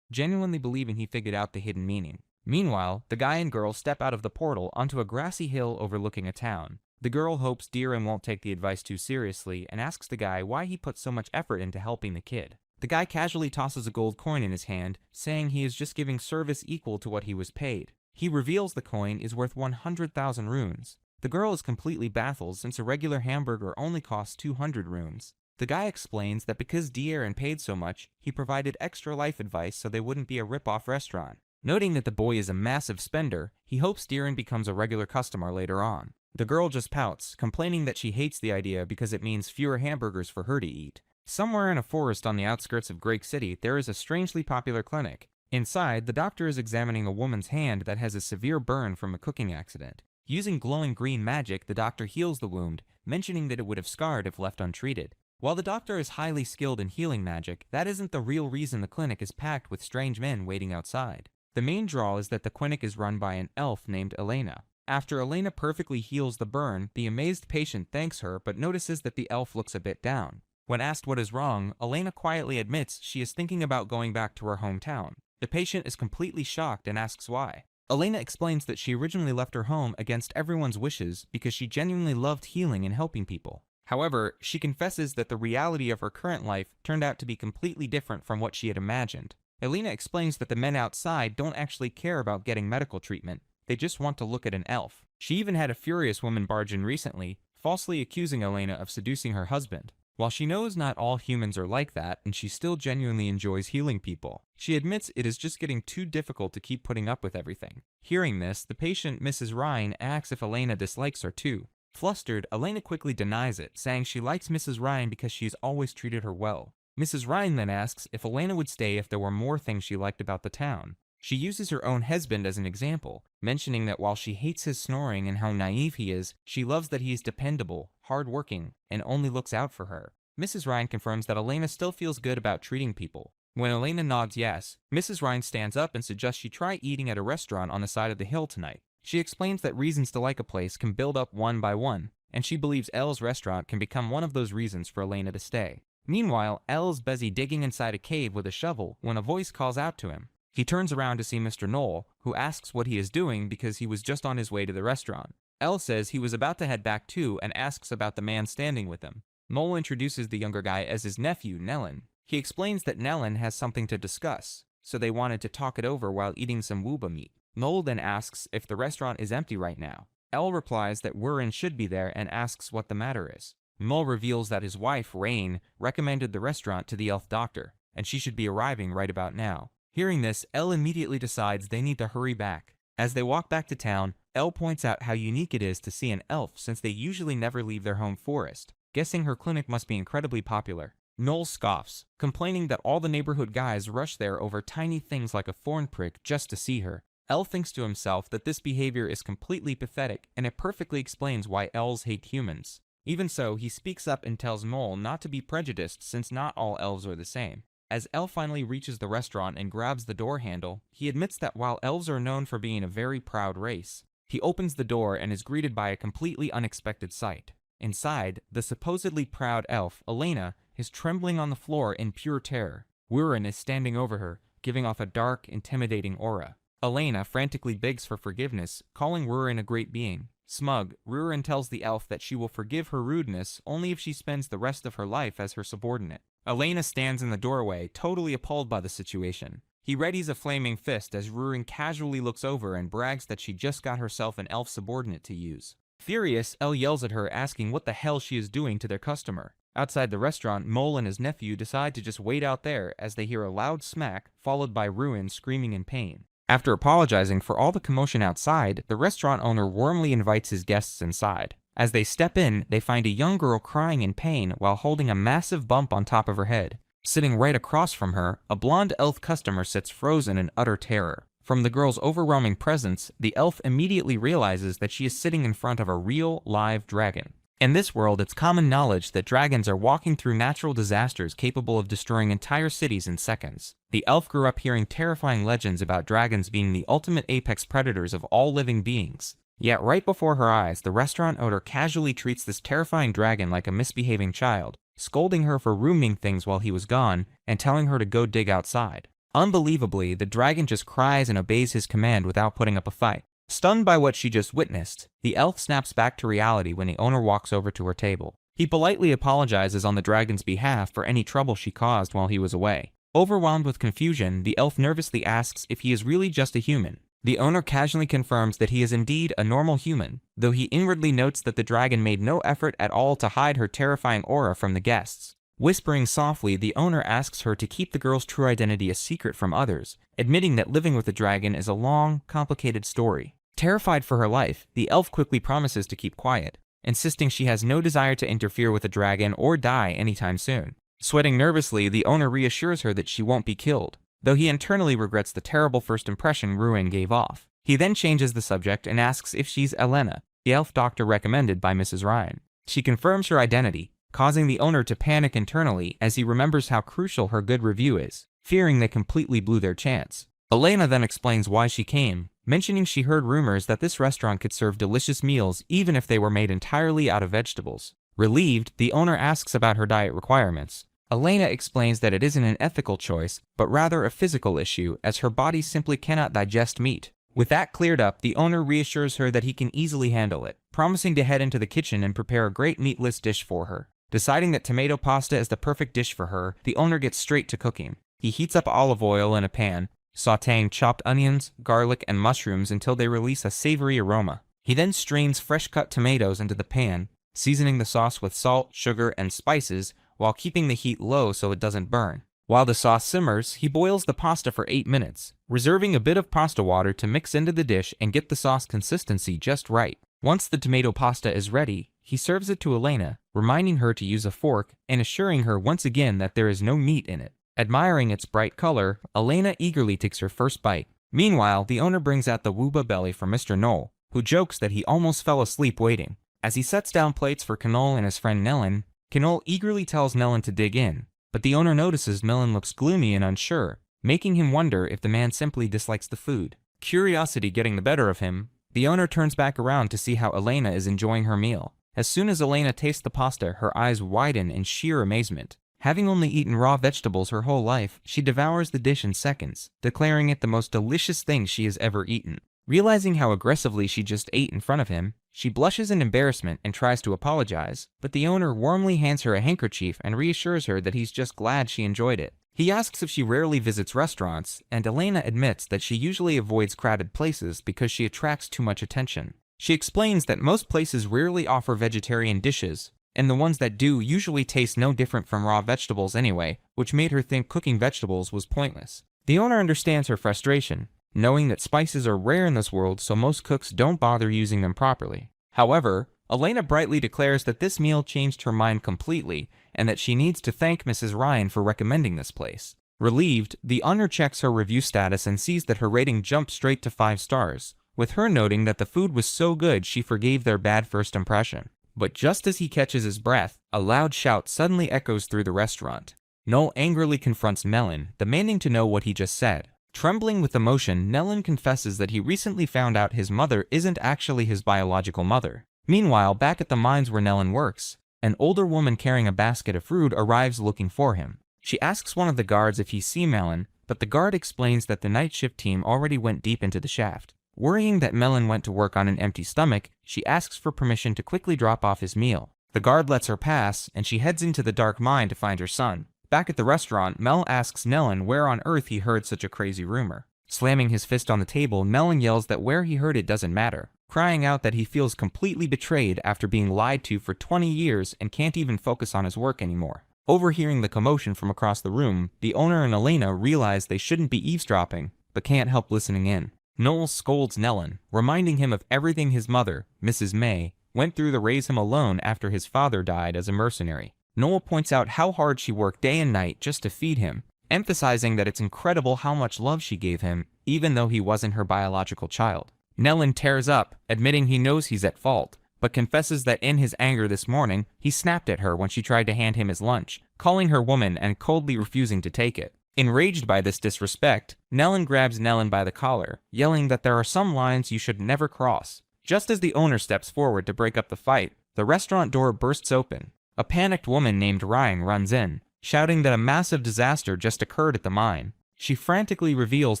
genuinely believing he figured out the hidden meaning. Meanwhile, the guy and girl step out of the portal onto a grassy hill overlooking a town. The girl hopes Deeren won't take the advice too seriously and asks the guy why he put so much effort into helping the kid. The guy casually tosses a gold coin in his hand, saying he is just giving service equal to what he was paid. He reveals the coin is worth 100,000 runes. The girl is completely baffled since a regular hamburger only costs 200 runes. The guy explains that because Deeren paid so much, he provided extra life advice so they wouldn't be a rip-off restaurant. Noting that the boy is a massive spender, he hopes Deeren becomes a regular customer later on. The girl just pouts, complaining that she hates the idea because it means fewer hamburgers for her to eat. Somewhere in a forest on the outskirts of Great City, there is a strangely popular clinic. Inside, the doctor is examining a woman's hand that has a severe burn from a cooking accident. Using glowing green magic, the doctor heals the wound, mentioning that it would have scarred if left untreated. While the doctor is highly skilled in healing magic, that isn't the real reason the clinic is packed with strange men waiting outside. The main draw is that the clinic is run by an elf named Elena. After Elena perfectly heals the burn, the amazed patient thanks her but notices that the elf looks a bit down. When asked what is wrong, Elena quietly admits she is thinking about going back to her hometown. The patient is completely shocked and asks why. Elena explains that she originally left her home against everyone's wishes because she genuinely loved healing and helping people. However, she confesses that the reality of her current life turned out to be completely different from what she had imagined. Elena explains that the men outside don't actually care about getting medical treatment, they just want to look at an elf. She even had a furious woman barge in recently, falsely accusing Elena of seducing her husband. While she knows not all humans are like that, and she still genuinely enjoys healing people, she admits it is just getting too difficult to keep putting up with everything. Hearing this, the patient, Mrs. Ryan, asks if Elena dislikes her too. Flustered, Elena quickly denies it, saying she likes Mrs. Ryan because she's always treated her well. Mrs. Ryan then asks if Elena would stay if there were more things she liked about the town. She uses her own husband as an example, mentioning that while she hates his snoring and how naive he is, she loves that he is dependable, hardworking, and only looks out for her. Mrs. Ryan confirms that Elena still feels good about treating people. When Elena nods yes, Mrs. Ryan stands up and suggests she try eating at a restaurant on the side of the hill tonight. She explains that reasons to like a place can build up one by one, and she believes Elle's restaurant can become one of those reasons for Elena to stay. Meanwhile, Elle is busy digging inside a cave with a shovel when a voice calls out to him. He turns around to see Mr. Knoll, who asks what he is doing because he was just on his way to the restaurant. Elle says he was about to head back too and asks about the man standing with him. Knoll introduces the younger guy as his nephew, Nellen. He explains that Nellen has something to discuss, so they wanted to talk it over while eating some wooba meat. Knoll then asks if the restaurant is empty right now. Elle replies that Rurin should be there and asks what the matter is. Knoll reveals that his wife, Rain, recommended the restaurant to the elf doctor, and she should be arriving right about now. Hearing this, Elle immediately decides they need to hurry back. As they walk back to town, Elle points out how unique it is to see an elf since they usually never leave their home forest, guessing her clinic must be incredibly popular. Knoll scoffs, complaining that all the neighborhood guys rush there over tiny things like a thorn prick just to see her. Elle thinks to himself that this behavior is completely pathetic, and it perfectly explains why elves hate humans. Even so, he speaks up and tells Knoll not to be prejudiced since not all elves are the same. As Elle finally reaches the restaurant and grabs the door handle, he admits that while elves are known for being a very proud race, he opens the door and is greeted by a completely unexpected sight. Inside, the supposedly proud elf, Elena, is trembling on the floor in pure terror. Rurin is standing over her, giving off a dark, intimidating aura. Elena frantically begs for forgiveness, calling Rurin a great being. Smug, Rurin tells the elf that she will forgive her rudeness only if she spends the rest of her life as her subordinate. Elena stands in the doorway, totally appalled by the situation. He readies a flaming fist as Rurin casually looks over and brags that she just got herself an elf subordinate to use. Furious, Elle yells at her, asking what the hell she is doing to their customer. Outside the restaurant, Mole and his nephew decide to just wait out there as they hear a loud smack, followed by Rurin screaming in pain. After apologizing for all the commotion outside, the restaurant owner warmly invites his guests inside. As they step in, they find a young girl crying in pain while holding a massive bump on top of her head. Sitting right across from her, a blonde elf customer sits frozen in utter terror. From the girl's overwhelming presence, the elf immediately realizes that she is sitting in front of a real, live dragon. In this world, it's common knowledge that dragons are walking through natural disasters capable of destroying entire cities in seconds. The elf grew up hearing terrifying legends about dragons being the ultimate apex predators of all living beings. Yet right before her eyes, the restaurant owner casually treats this terrifying dragon like a misbehaving child, scolding her for ruining things while he was gone and telling her to go dig outside. Unbelievably, the dragon just cries and obeys his command without putting up a fight. Stunned by what she just witnessed, the elf snaps back to reality when the owner walks over to her table. He politely apologizes on the dragon's behalf for any trouble she caused while he was away. Overwhelmed with confusion, the elf nervously asks if he is really just a human. The owner casually confirms that he is indeed a normal human, though he inwardly notes that the dragon made no effort at all to hide her terrifying aura from the guests. Whispering softly, the owner asks her to keep the girl's true identity a secret from others, admitting that living with the dragon is a long, complicated story. Terrified for her life, the elf quickly promises to keep quiet, insisting she has no desire to interfere with the dragon or die anytime soon. Sweating nervously, the owner reassures her that she won't be killed, though he internally regrets the terrible first impression Rurin gave off. He then changes the subject and asks if she's Elena, the elf doctor recommended by Mrs. Ryan. She confirms her identity, causing the owner to panic internally as he remembers how crucial her good review is, fearing they completely blew their chance. Elena then explains why she came, mentioning she heard rumors that this restaurant could serve delicious meals even if they were made entirely out of vegetables. Relieved, the owner asks about her diet requirements. Elena explains that it isn't an ethical choice, but rather a physical issue, as her body simply cannot digest meat. With that cleared up, the owner reassures her that he can easily handle it, promising to head into the kitchen and prepare a great meatless dish for her. Deciding that tomato pasta is the perfect dish for her, the owner gets straight to cooking. He heats up olive oil in a pan, sautéing chopped onions, garlic, and mushrooms until they release a savory aroma. He then strains fresh-cut tomatoes into the pan, seasoning the sauce with salt, sugar, and spices while keeping the heat low so it doesn't burn. While the sauce simmers, he boils the pasta for 8 minutes, reserving a bit of pasta water to mix into the dish and get the sauce consistency just right. Once the tomato pasta is ready, he serves it to Elena, reminding her to use a fork and assuring her once again that there is no meat in it. Admiring its bright color, Elena eagerly takes her first bite. Meanwhile, the owner brings out the wooba belly for Mr. Knoll, who jokes that he almost fell asleep waiting. As he sets down plates for Knoll and his friend Nellen, Knoll eagerly tells Nellen to dig in, but the owner notices Nellen looks gloomy and unsure, making him wonder if the man simply dislikes the food. Curiosity getting the better of him, the owner turns back around to see how Elena is enjoying her meal. As soon as Elena tastes the pasta, her eyes widen in sheer amazement. Having only eaten raw vegetables her whole life, she devours the dish in seconds, declaring it the most delicious thing she has ever eaten. Realizing how aggressively she just ate in front of him, she blushes in embarrassment and tries to apologize, but the owner warmly hands her a handkerchief and reassures her that he's just glad she enjoyed it. He asks if she rarely visits restaurants, and Elena admits that she usually avoids crowded places because she attracts too much attention. She explains that most places rarely offer vegetarian dishes, and the ones that do usually taste no different from raw vegetables anyway, which made her think cooking vegetables was pointless. The owner understands her frustration, knowing that spices are rare in this world, so most cooks don't bother using them properly. However, Elena brightly declares that this meal changed her mind completely, and that she needs to thank Mrs. Ryan for recommending this place. Relieved, the owner checks her review status and sees that her rating jumped straight to 5 stars, with her noting that the food was so good she forgave their bad first impression. But just as he catches his breath, a loud shout suddenly echoes through the restaurant. Noel angrily confronts Nellen, demanding to know what he just said. Trembling with emotion, Nellen confesses that he recently found out his mother isn't actually his biological mother. Meanwhile, back at the mines where Nellen works, an older woman carrying a basket of fruit arrives looking for him. She asks one of the guards if he's seen Nellen, but the guard explains that the night shift team already went deep into the shaft. Worrying that Nellen went to work on an empty stomach, she asks for permission to quickly drop off his meal. The guard lets her pass, and she heads into the dark mine to find her son. Back at the restaurant, Mel asks Nellen where on earth he heard such a crazy rumor. Slamming his fist on the table, Nellen yells that where he heard it doesn't matter, crying out that he feels completely betrayed after being lied to for 20 years and can't even focus on his work anymore. Overhearing the commotion from across the room, the owner and Elena realize they shouldn't be eavesdropping, but can't help listening in. Noel scolds Nellen, reminding him of everything his mother, Mrs. May, went through to raise him alone after his father died as a mercenary. Noel points out how hard she worked day and night just to feed him, emphasizing that it's incredible how much love she gave him, even though he wasn't her biological child. Nellen tears up, admitting he knows he's at fault, but confesses that in his anger this morning, he snapped at her when she tried to hand him his lunch, calling her woman and coldly refusing to take it. Enraged by this disrespect, Nellen grabs Nellen by the collar, yelling that there are some lines you should never cross. Just as the owner steps forward to break up the fight, the restaurant door bursts open. A panicked woman named Rurin runs in, shouting that a massive disaster just occurred at the mine. She frantically reveals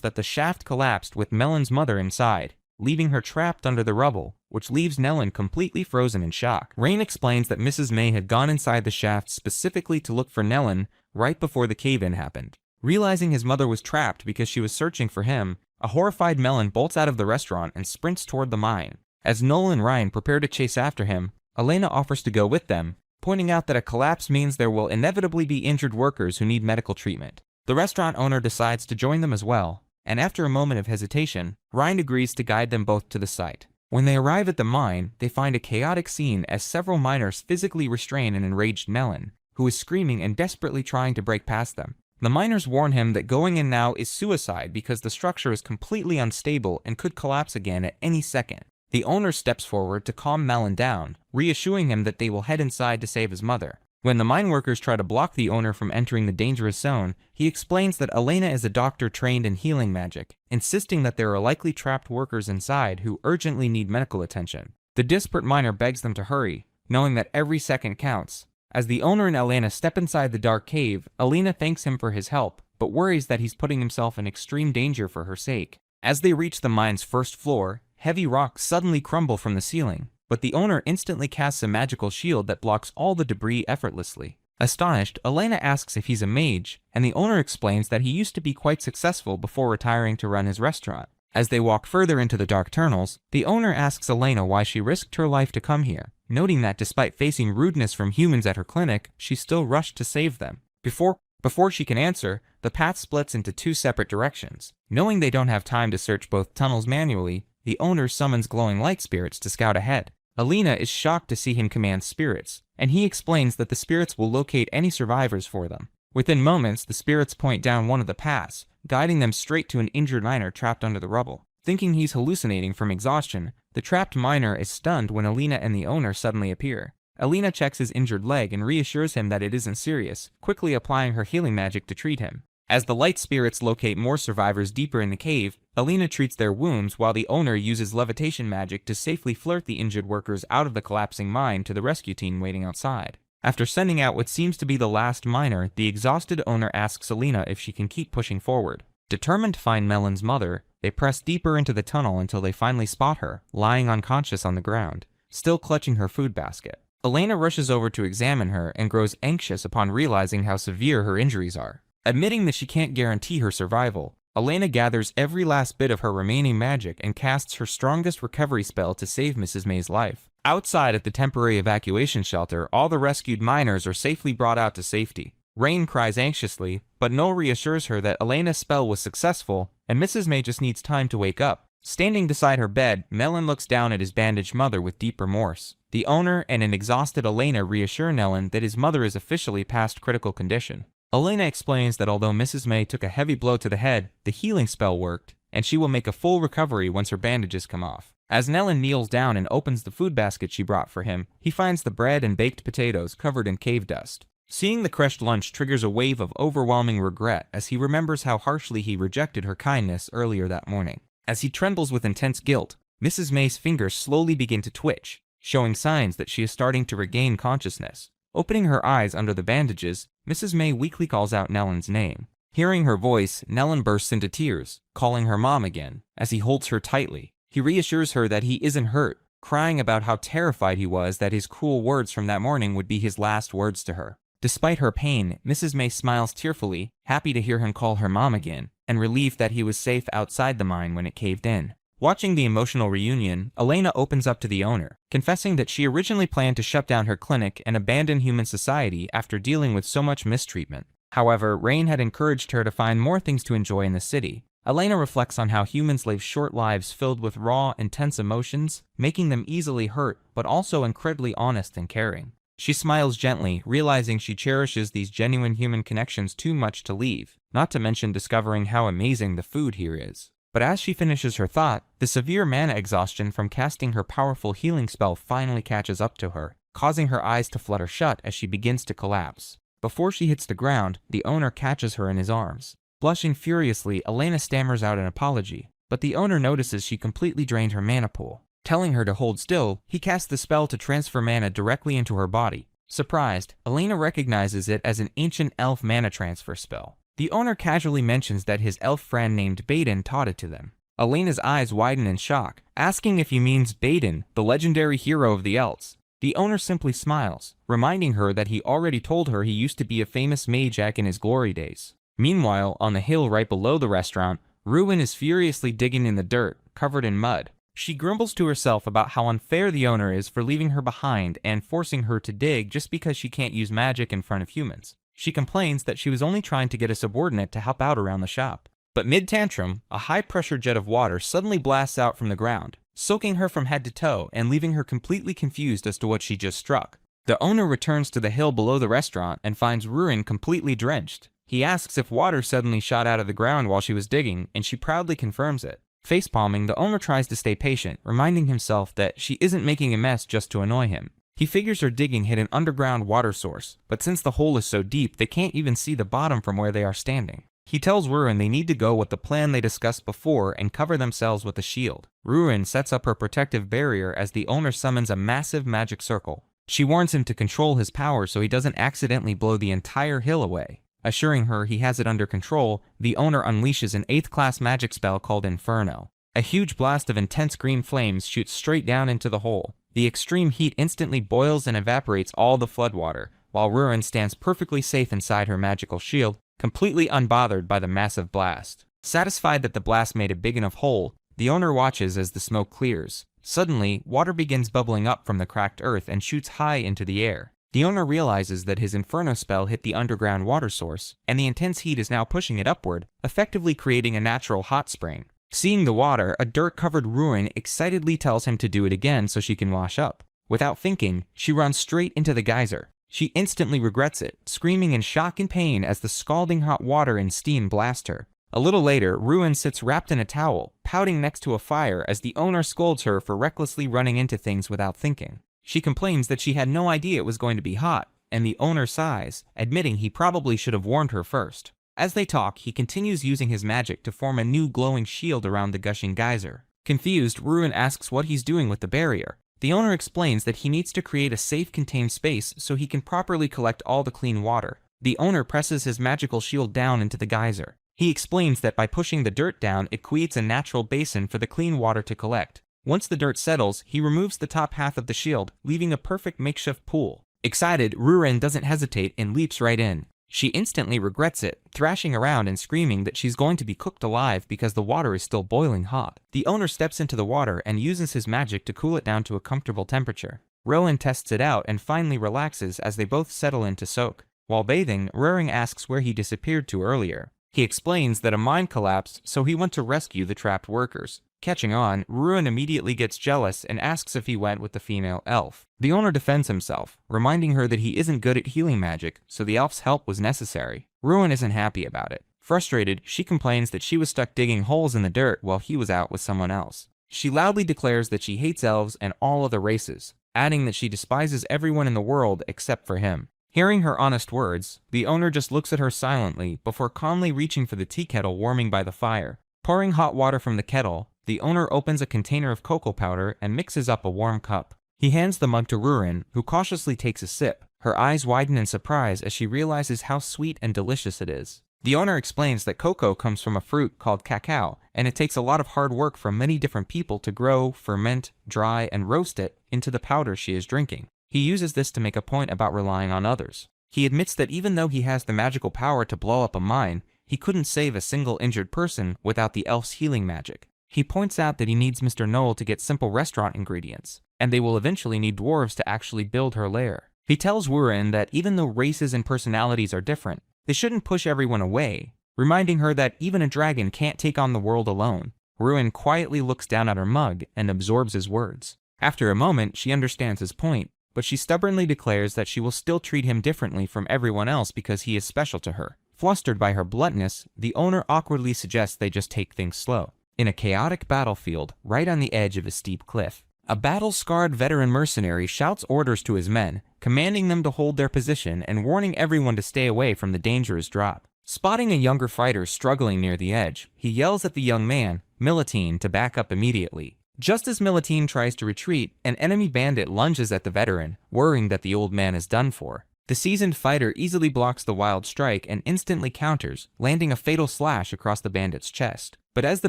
that the shaft collapsed with Melon's mother inside, leaving her trapped under the rubble, which leaves Nellen completely frozen in shock. Rain explains that Mrs. May had gone inside the shaft specifically to look for Nellen right before the cave-in happened. Realizing his mother was trapped because she was searching for him, a horrified Melon bolts out of the restaurant and sprints toward the mine. As Noel and Ryan prepare to chase after him, Elena offers to go with them, pointing out that a collapse means there will inevitably be injured workers who need medical treatment. The restaurant owner decides to join them as well, and after a moment of hesitation, Ryan agrees to guide them both to the site. When they arrive at the mine, they find a chaotic scene as several miners physically restrain an enraged Melon, who is screaming and desperately trying to break past them. The miners warn him that going in now is suicide because the structure is completely unstable and could collapse again at any second. The owner steps forward to calm Melon down, reassuring him that they will head inside to save his mother. When the mine workers try to block the owner from entering the dangerous zone, he explains that Elena is a doctor trained in healing magic, insisting that there are likely trapped workers inside who urgently need medical attention. The desperate miner begs them to hurry, knowing that every second counts. As the owner and Elena step inside the dark cave, Elena thanks him for his help, but worries that he's putting himself in extreme danger for her sake. As they reach the mine's first floor, heavy rocks suddenly crumble from the ceiling, but the owner instantly casts a magical shield that blocks all the debris effortlessly. Astonished, Elena asks if he's a mage, and the owner explains that he used to be quite successful before retiring to run his restaurant. As they walk further into the dark tunnels, the owner asks Elena why she risked her life to come here, noting that despite facing rudeness from humans at her clinic, she still rushed to save them. Before she can answer, the path splits into two separate directions. Knowing they don't have time to search both tunnels manually, the owner summons glowing light spirits to scout ahead. Elena is shocked to see him command spirits, and he explains that the spirits will locate any survivors for them. Within moments, the spirits point down one of the paths, guiding them straight to an injured miner trapped under the rubble. Thinking he's hallucinating from exhaustion, the trapped miner is stunned when Elena and the owner suddenly appear. Elena checks his injured leg and reassures him that it isn't serious, quickly applying her healing magic to treat him. As the light spirits locate more survivors deeper in the cave, Elena treats their wounds while the owner uses levitation magic to safely flirt the injured workers out of the collapsing mine to the rescue team waiting outside. After sending out what seems to be the last miner, the exhausted owner asks Elena if she can keep pushing forward. Determined to find Melon's mother, they press deeper into the tunnel until they finally spot her, lying unconscious on the ground, still clutching her food basket. Elena rushes over to examine her and grows anxious upon realizing how severe her injuries are. Admitting that she can't guarantee her survival, Elena gathers every last bit of her remaining magic and casts her strongest recovery spell to save Mrs. May's life. Outside at the temporary evacuation shelter, all the rescued miners are safely brought out to safety. Rain cries anxiously, but Noel reassures her that Elena's spell was successful, and Mrs. May just needs time to wake up. Standing beside her bed, Melon looks down at his bandaged mother with deep remorse. The owner and an exhausted Elena reassure Nellen that his mother is officially past critical condition. Elena explains that although Mrs. May took a heavy blow to the head, the healing spell worked, and she will make a full recovery once her bandages come off. As Nellen kneels down and opens the food basket she brought for him, he finds the bread and baked potatoes covered in cave dust. Seeing the crushed lunch triggers a wave of overwhelming regret as he remembers how harshly he rejected her kindness earlier that morning. As he trembles with intense guilt, Mrs. May's fingers slowly begin to twitch, showing signs that she is starting to regain consciousness. Opening her eyes under the bandages, Mrs. May weakly calls out Nellen's name. Hearing her voice, Nellen bursts into tears, calling her mom again. As he holds her tightly, he reassures her that he isn't hurt, crying about how terrified he was that his cruel words from that morning would be his last words to her. Despite her pain, Mrs. May smiles tearfully, happy to hear him call her mom again, and relieved that he was safe outside the mine when it caved in. Watching the emotional reunion, Elena opens up to the owner, confessing that she originally planned to shut down her clinic and abandon human society after dealing with so much mistreatment. However, Rain had encouraged her to find more things to enjoy in the city. Elena reflects on how humans live short lives filled with raw, intense emotions, making them easily hurt, but also incredibly honest and caring. She smiles gently, realizing she cherishes these genuine human connections too much to leave, not to mention discovering how amazing the food here is. But as she finishes her thought, the severe mana exhaustion from casting her powerful healing spell finally catches up to her, causing her eyes to flutter shut as she begins to collapse. Before she hits the ground, the owner catches her in his arms. Blushing furiously, Elena stammers out an apology, but the owner notices she completely drained her mana pool. Telling her to hold still, he casts the spell to transfer mana directly into her body. Surprised, Elena recognizes it as an ancient elf mana transfer spell. The owner casually mentions that his elf friend named Baden taught it to them. Elena's eyes widen in shock, asking if he means Baden, the legendary hero of the elves. The owner simply smiles, reminding her that he already told her he used to be a famous mage in his glory days. Meanwhile, on the hill right below the restaurant, Rurin is furiously digging in the dirt, covered in mud. She grumbles to herself about how unfair the owner is for leaving her behind and forcing her to dig just because she can't use magic in front of humans. She complains that she was only trying to get a subordinate to help out around the shop. But mid-tantrum, a high-pressure jet of water suddenly blasts out from the ground, soaking her from head to toe and leaving her completely confused as to what she just struck. The owner returns to the hill below the restaurant and finds Rurin completely drenched. He asks if water suddenly shot out of the ground while she was digging, and she proudly confirms it. Facepalming, the owner tries to stay patient, reminding himself that she isn't making a mess just to annoy him. He figures her digging hit an underground water source, but since the hole is so deep, they can't even see the bottom from where they are standing. He tells Rurin they need to go with the plan they discussed before and cover themselves with a shield. Rurin sets up her protective barrier as the owner summons a massive magic circle. She warns him to control his power so he doesn't accidentally blow the entire hill away. Assuring her he has it under control, the owner unleashes an 8th class magic spell called Inferno. A huge blast of intense green flames shoots straight down into the hole. The extreme heat instantly boils and evaporates all the floodwater, while Rurin stands perfectly safe inside her magical shield, completely unbothered by the massive blast. Satisfied that the blast made a big enough hole, the owner watches as the smoke clears. Suddenly, water begins bubbling up from the cracked earth and shoots high into the air. The owner realizes that his Inferno spell hit the underground water source, and the intense heat is now pushing it upward, effectively creating a natural hot spring. Seeing the water, a dirt-covered Rurin excitedly tells him to do it again so she can wash up. Without thinking, she runs straight into the geyser. She instantly regrets it, screaming in shock and pain as the scalding hot water and steam blast her. A little later, Rurin sits wrapped in a towel, pouting next to a fire as the owner scolds her for recklessly running into things without thinking. She complains that she had no idea it was going to be hot, and the owner sighs, admitting he probably should have warned her first. As they talk, he continues using his magic to form a new glowing shield around the gushing geyser. Confused, Rurin asks what he's doing with the barrier. The owner explains that he needs to create a safe contained space so he can properly collect all the clean water. The owner presses his magical shield down into the geyser. He explains that by pushing the dirt down, it creates a natural basin for the clean water to collect. Once the dirt settles, he removes the top half of the shield, leaving a perfect makeshift pool. Excited, Rurin doesn't hesitate and leaps right in. She instantly regrets it, thrashing around and screaming that she's going to be cooked alive because the water is still boiling hot. The owner steps into the water and uses his magic to cool it down to a comfortable temperature. Rurin tests it out and finally relaxes as they both settle in to soak. While bathing, Rurin asks where he disappeared to earlier. He explains that a mine collapsed, so he went to rescue the trapped workers. Catching on, Rurin immediately gets jealous and asks if he went with the female elf. The owner defends himself, reminding her that he isn't good at healing magic, so the elf's help was necessary. Rurin isn't happy about it. Frustrated, she complains that she was stuck digging holes in the dirt while he was out with someone else. She loudly declares that she hates elves and all other races, adding that she despises everyone in the world except for him. Hearing her honest words, the owner just looks at her silently before calmly reaching for the tea kettle warming by the fire. Pouring hot water from the kettle, the owner opens a container of cocoa powder and mixes up a warm cup. He hands the mug to Rurin, who cautiously takes a sip. Her eyes widen in surprise as she realizes how sweet and delicious it is. The owner explains that cocoa comes from a fruit called cacao, and it takes a lot of hard work from many different people to grow, ferment, dry, and roast it into the powder she is drinking. He uses this to make a point about relying on others. He admits that even though he has the magical power to blow up a mine, he couldn't save a single injured person without the elf's healing magic. He points out that he needs Mr. Knoll to get simple restaurant ingredients, and they will eventually need dwarves to actually build her lair. He tells Rurin that even though races and personalities are different, they shouldn't push everyone away, reminding her that even a dragon can't take on the world alone. Rurin quietly looks down at her mug and absorbs his words. After a moment, she understands his point, but she stubbornly declares that she will still treat him differently from everyone else because he is special to her. Flustered by her bluntness, the owner awkwardly suggests they just take things slow. In a chaotic battlefield, right on the edge of a steep cliff, a battle-scarred veteran mercenary shouts orders to his men, commanding them to hold their position and warning everyone to stay away from the dangerous drop. Spotting a younger fighter struggling near the edge, he yells at the young man, Militine, to back up immediately. Just as Militine tries to retreat, an enemy bandit lunges at the veteran, worrying that the old man is done for. The seasoned fighter easily blocks the wild strike and instantly counters, landing a fatal slash across the bandit's chest. But as the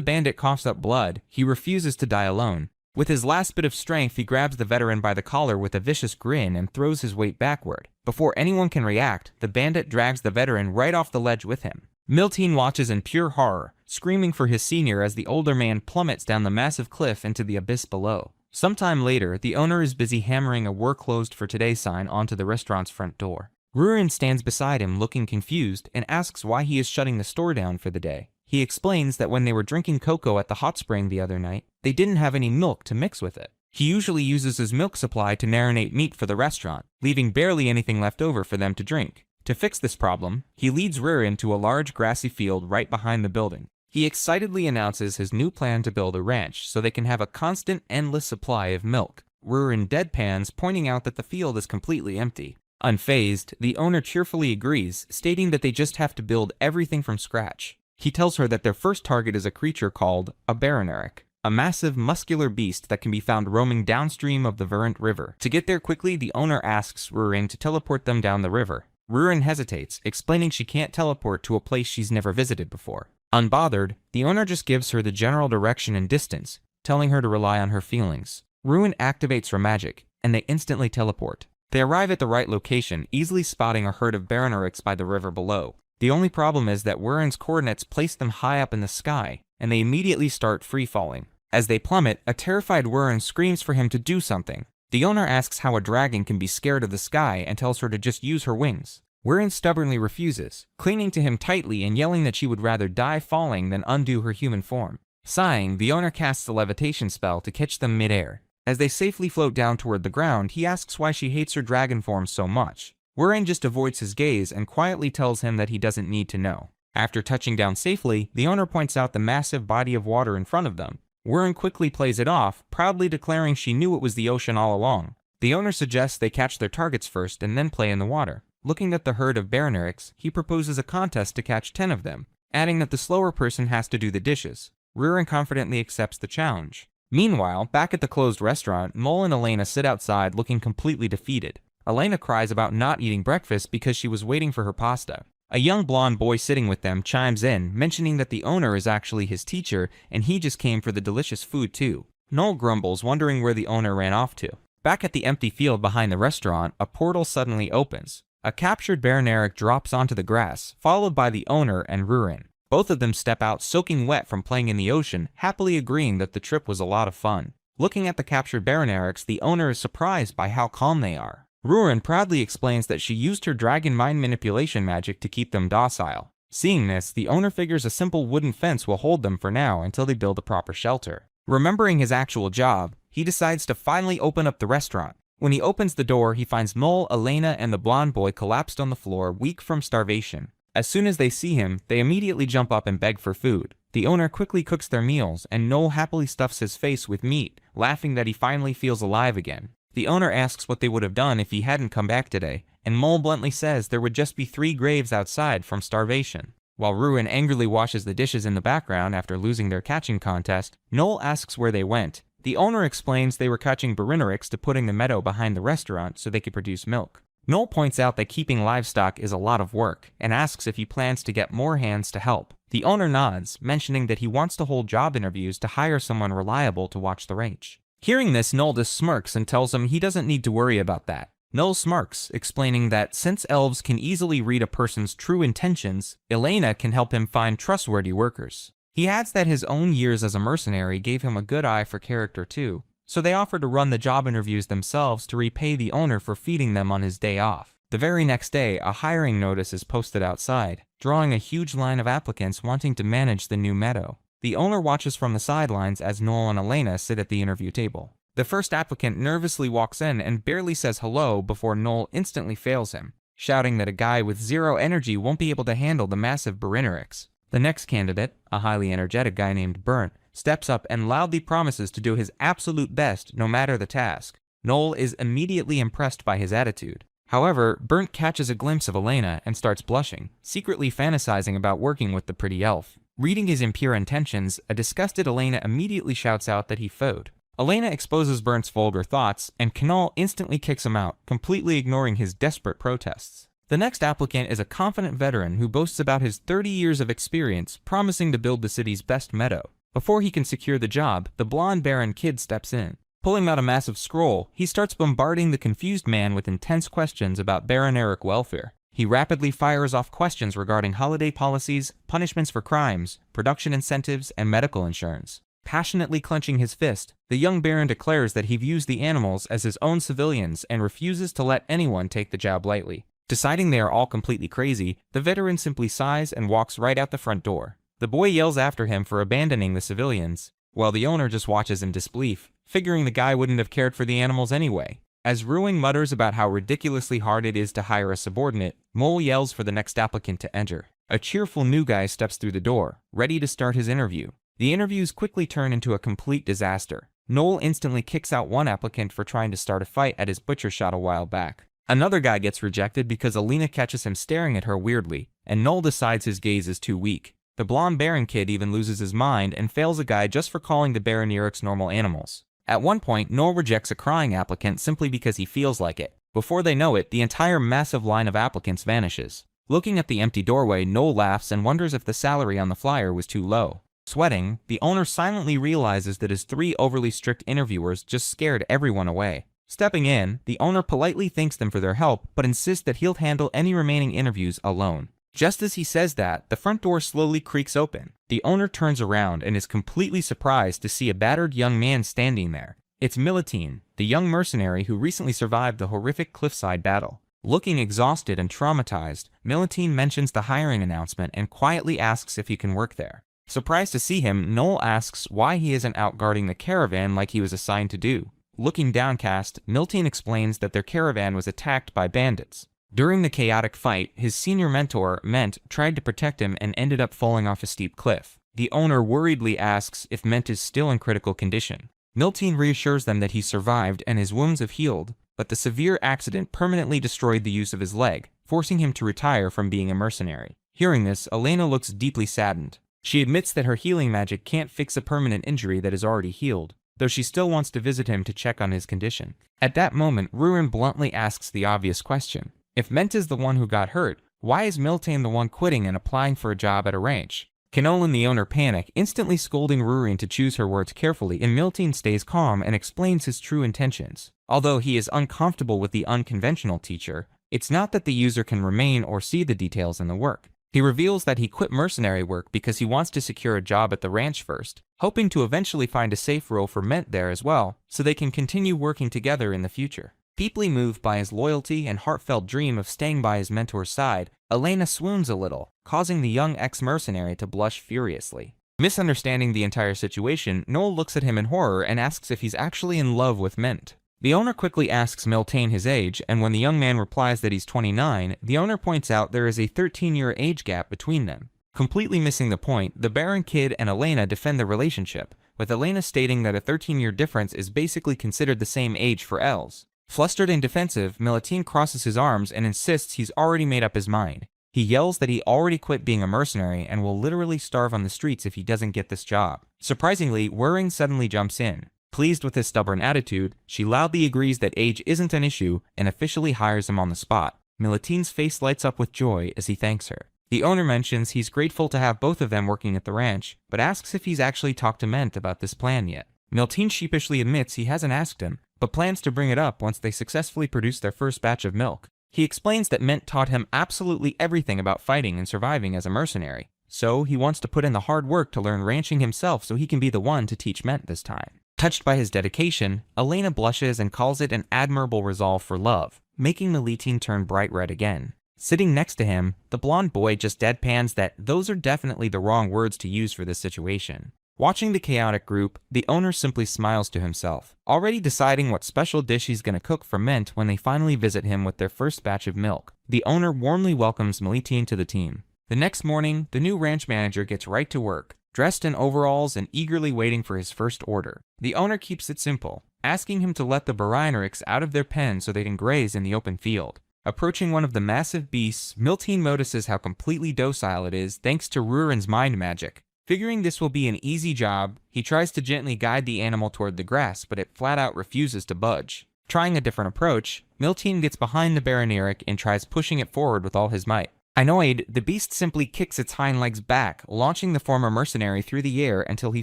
bandit coughs up blood, he refuses to die alone. With his last bit of strength, he grabs the veteran by the collar with a vicious grin and throws his weight backward. Before anyone can react, the bandit drags the veteran right off the ledge with him. Miltine watches in pure horror, screaming for his senior as the older man plummets down the massive cliff into the abyss below. Sometime later, the owner is busy hammering a "We're closed for today" sign onto the restaurant's front door. Rurin stands beside him looking confused and asks why he is shutting the store down for the day. He explains that when they were drinking cocoa at the hot spring the other night, they didn't have any milk to mix with it. He usually uses his milk supply to marinate meat for the restaurant, leaving barely anything left over for them to drink. To fix this problem, he leads Rurin to a large grassy field right behind the building. He excitedly announces his new plan to build a ranch so they can have a constant, endless supply of milk. Rurin deadpans, pointing out that the field is completely empty. Unfazed, the owner cheerfully agrees, stating that they just have to build everything from scratch. He tells her that their first target is a creature called a Baroneric, a massive, muscular beast that can be found roaming downstream of the Verant River. To get there quickly, the owner asks Rurin to teleport them down the river. Rurin hesitates, explaining she can't teleport to a place she's never visited before. Unbothered, the owner just gives her the general direction and distance, telling her to rely on her feelings. Rurin activates her magic, and they instantly teleport. They arrive at the right location, easily spotting a herd of Baronerics by the river below. The only problem is that Rurin's coordinates place them high up in the sky, and they immediately start free-falling. As they plummet, a terrified Rurin screams for him to do something. The owner asks how a dragon can be scared of the sky and tells her to just use her wings. Rurin stubbornly refuses, clinging to him tightly and yelling that she would rather die falling than undo her human form. Sighing, the owner casts a levitation spell to catch them mid-air. As they safely float down toward the ground, he asks why she hates her dragon form so much. Rurin just avoids his gaze and quietly tells him that he doesn't need to know. After touching down safely, the owner points out the massive body of water in front of them. Rurin quickly plays it off, proudly declaring she knew it was the ocean all along. The owner suggests they catch their targets first and then play in the water. Looking at the herd of Baronerics, he proposes a contest to catch 10 of them, adding that the slower person has to do the dishes. Rurin confidently accepts the challenge. Meanwhile, back at the closed restaurant, Mole and Elena sit outside looking completely defeated. Elena cries about not eating breakfast because she was waiting for her pasta. A young blonde boy sitting with them chimes in, mentioning that the owner is actually his teacher and he just came for the delicious food too. Noel grumbles, wondering where the owner ran off to. Back at the empty field behind the restaurant, a portal suddenly opens. A captured Baroneric drops onto the grass, followed by the owner and Rurin. Both of them step out soaking wet from playing in the ocean, happily agreeing that the trip was a lot of fun. Looking at the captured Baronerics, the owner is surprised by how calm they are. Rurin proudly explains that she used her dragon mind manipulation magic to keep them docile. Seeing this, the owner figures a simple wooden fence will hold them for now until they build a proper shelter. Remembering his actual job, he decides to finally open up the restaurant. When he opens the door, he finds Mole, Elena, and the blonde boy collapsed on the floor, weak from starvation. As soon as they see him, they immediately jump up and beg for food. The owner quickly cooks their meals, and Noel happily stuffs his face with meat, laughing that he finally feels alive again. The owner asks what they would have done if he hadn't come back today, and Mole bluntly says there would just be 3 graves outside from starvation. While Rurin angrily washes the dishes in the background after losing their catching contest, Noel asks where they went. The owner explains they were catching Baronerics to put in the meadow behind the restaurant so they could produce milk. Noel points out that keeping livestock is a lot of work, and asks if he plans to get more hands to help. The owner nods, mentioning that he wants to hold job interviews to hire someone reliable to watch the ranch. Hearing this, Noel just smirks and tells him he doesn't need to worry about that. Noel smirks, explaining that since elves can easily read a person's true intentions, Elena can help him find trustworthy workers. He adds that his own years as a mercenary gave him a good eye for character too, so they offer to run the job interviews themselves to repay the owner for feeding them on his day off. The very next day, a hiring notice is posted outside, drawing a huge line of applicants wanting to manage the new meadow. The owner watches from the sidelines as Noel and Elena sit at the interview table. The first applicant nervously walks in and barely says hello before Noel instantly fails him, shouting that a guy with zero energy won't be able to handle the massive Barinerics. The next candidate, a highly energetic guy named Burnt, steps up and loudly promises to do his absolute best no matter the task. Noel is immediately impressed by his attitude. However, Burnt catches a glimpse of Elena and starts blushing, secretly fantasizing about working with the pretty elf. Reading his impure intentions, a disgusted Elena immediately shouts out that he foed. Elena exposes Burnt's vulgar thoughts, and Canal instantly kicks him out, completely ignoring his desperate protests. The next applicant is a confident veteran who boasts about his 30 years of experience, promising to build the city's best meadow. Before he can secure the job, the blonde Baron kid steps in. Pulling out a massive scroll, he starts bombarding the confused man with intense questions about Baroneric welfare. He rapidly fires off questions regarding holiday policies, punishments for crimes, production incentives, and medical insurance. Passionately clenching his fist, the young Baron declares that he views the animals as his own civilians and refuses to let anyone take the job lightly. Deciding they are all completely crazy, the veteran simply sighs and walks right out the front door. The boy yells after him for abandoning the civilians, while the owner just watches in disbelief, figuring the guy wouldn't have cared for the animals anyway. As Ruin mutters about how ridiculously hard it is to hire a subordinate, Mole yells for the next applicant to enter. A cheerful new guy steps through the door, ready to start his interview. The interviews quickly turn into a complete disaster. Noel instantly kicks out one applicant for trying to start a fight at his butcher shop a while back. Another guy gets rejected because Alina catches him staring at her weirdly, and Noel decides his gaze is too weak. The blonde Baron kid even loses his mind and fails a guy just for calling the Baronerics normal animals. At one point, Noel rejects a crying applicant simply because he feels like it. Before they know it, the entire massive line of applicants vanishes. Looking at the empty doorway, Noel laughs and wonders if the salary on the flyer was too low. Sweating, the owner silently realizes that his 3 overly strict interviewers just scared everyone away. Stepping in, the owner politely thanks them for their help, but insists that he'll handle any remaining interviews alone. Just as he says that, the front door slowly creaks open. The owner turns around and is completely surprised to see a battered young man standing there. It's Militine, the young mercenary who recently survived the horrific cliffside battle. Looking exhausted and traumatized, Militine mentions the hiring announcement and quietly asks if he can work there. Surprised to see him, Noel asks why he isn't out guarding the caravan like he was assigned to do. Looking downcast, Miltine explains that their caravan was attacked by bandits. During the chaotic fight, his senior mentor, Ment, tried to protect him and ended up falling off a steep cliff. The owner worriedly asks if Ment is still in critical condition. Miltine reassures them that he survived and his wounds have healed, but the severe accident permanently destroyed the use of his leg, forcing him to retire from being a mercenary. Hearing this, Elena looks deeply saddened. She admits that her healing magic can't fix a permanent injury that is already healed, though she still wants to visit him to check on his condition. At that moment, Rurin bluntly asks the obvious question. If Ment is the one who got hurt, why is Miltane the one quitting and applying for a job at a ranch? Canol and the owner panic, instantly scolding Rurin to choose her words carefully, and Miltane stays calm and explains his true intentions. Although he is uncomfortable with the unconventional teacher, it's not that the user can remain or see the details in the work. He reveals that he quit mercenary work because he wants to secure a job at the ranch first, hoping to eventually find a safe role for Ment there as well, so they can continue working together in the future. Deeply moved by his loyalty and heartfelt dream of staying by his mentor's side, Elena swoons a little, causing the young ex-mercenary to blush furiously. Misunderstanding the entire situation, Noel looks at him in horror and asks if he's actually in love with Ment. The owner quickly asks Miltane his age, and when the young man replies that he's 29, the owner points out there is a 13-year age gap between them. Completely missing the point, the Baron kid and Elena defend the relationship, with Elena stating that a 13-year difference is basically considered the same age for elves. Flustered and defensive, Miltine crosses his arms and insists he's already made up his mind. He yells that he already quit being a mercenary and will literally starve on the streets if he doesn't get this job. Surprisingly, Rurin suddenly jumps in. Pleased with his stubborn attitude, she loudly agrees that age isn't an issue and officially hires him on the spot. Miltine's face lights up with joy as he thanks her. The owner mentions he's grateful to have both of them working at the ranch, but asks if he's actually talked to Ment about this plan yet. Miltine sheepishly admits he hasn't asked him, but plans to bring it up once they successfully produce their first batch of milk. He explains that Ment taught him absolutely everything about fighting and surviving as a mercenary, so he wants to put in the hard work to learn ranching himself so he can be the one to teach Ment this time. Touched by his dedication, Elena blushes and calls it an admirable resolve for love, making Miltine turn bright red again. Sitting next to him, the blonde boy just deadpans that those are definitely the wrong words to use for this situation. Watching the chaotic group, the owner simply smiles to himself, already deciding what special dish he's gonna cook for Mint when they finally visit him with their first batch of milk. The owner warmly welcomes Militin to the team. The next morning, the new ranch manager gets right to work, dressed in overalls and eagerly waiting for his first order. The owner keeps it simple, asking him to let the Barinerics out of their pen so they can graze in the open field. Approaching one of the massive beasts, Militin notices how completely docile it is thanks to Rurin's mind magic. Figuring this will be an easy job, he tries to gently guide the animal toward the grass, but it flat out refuses to budge. Trying a different approach, Militin gets behind the Barineric and tries pushing it forward with all his might. Annoyed, the beast simply kicks its hind legs back, launching the former mercenary through the air until he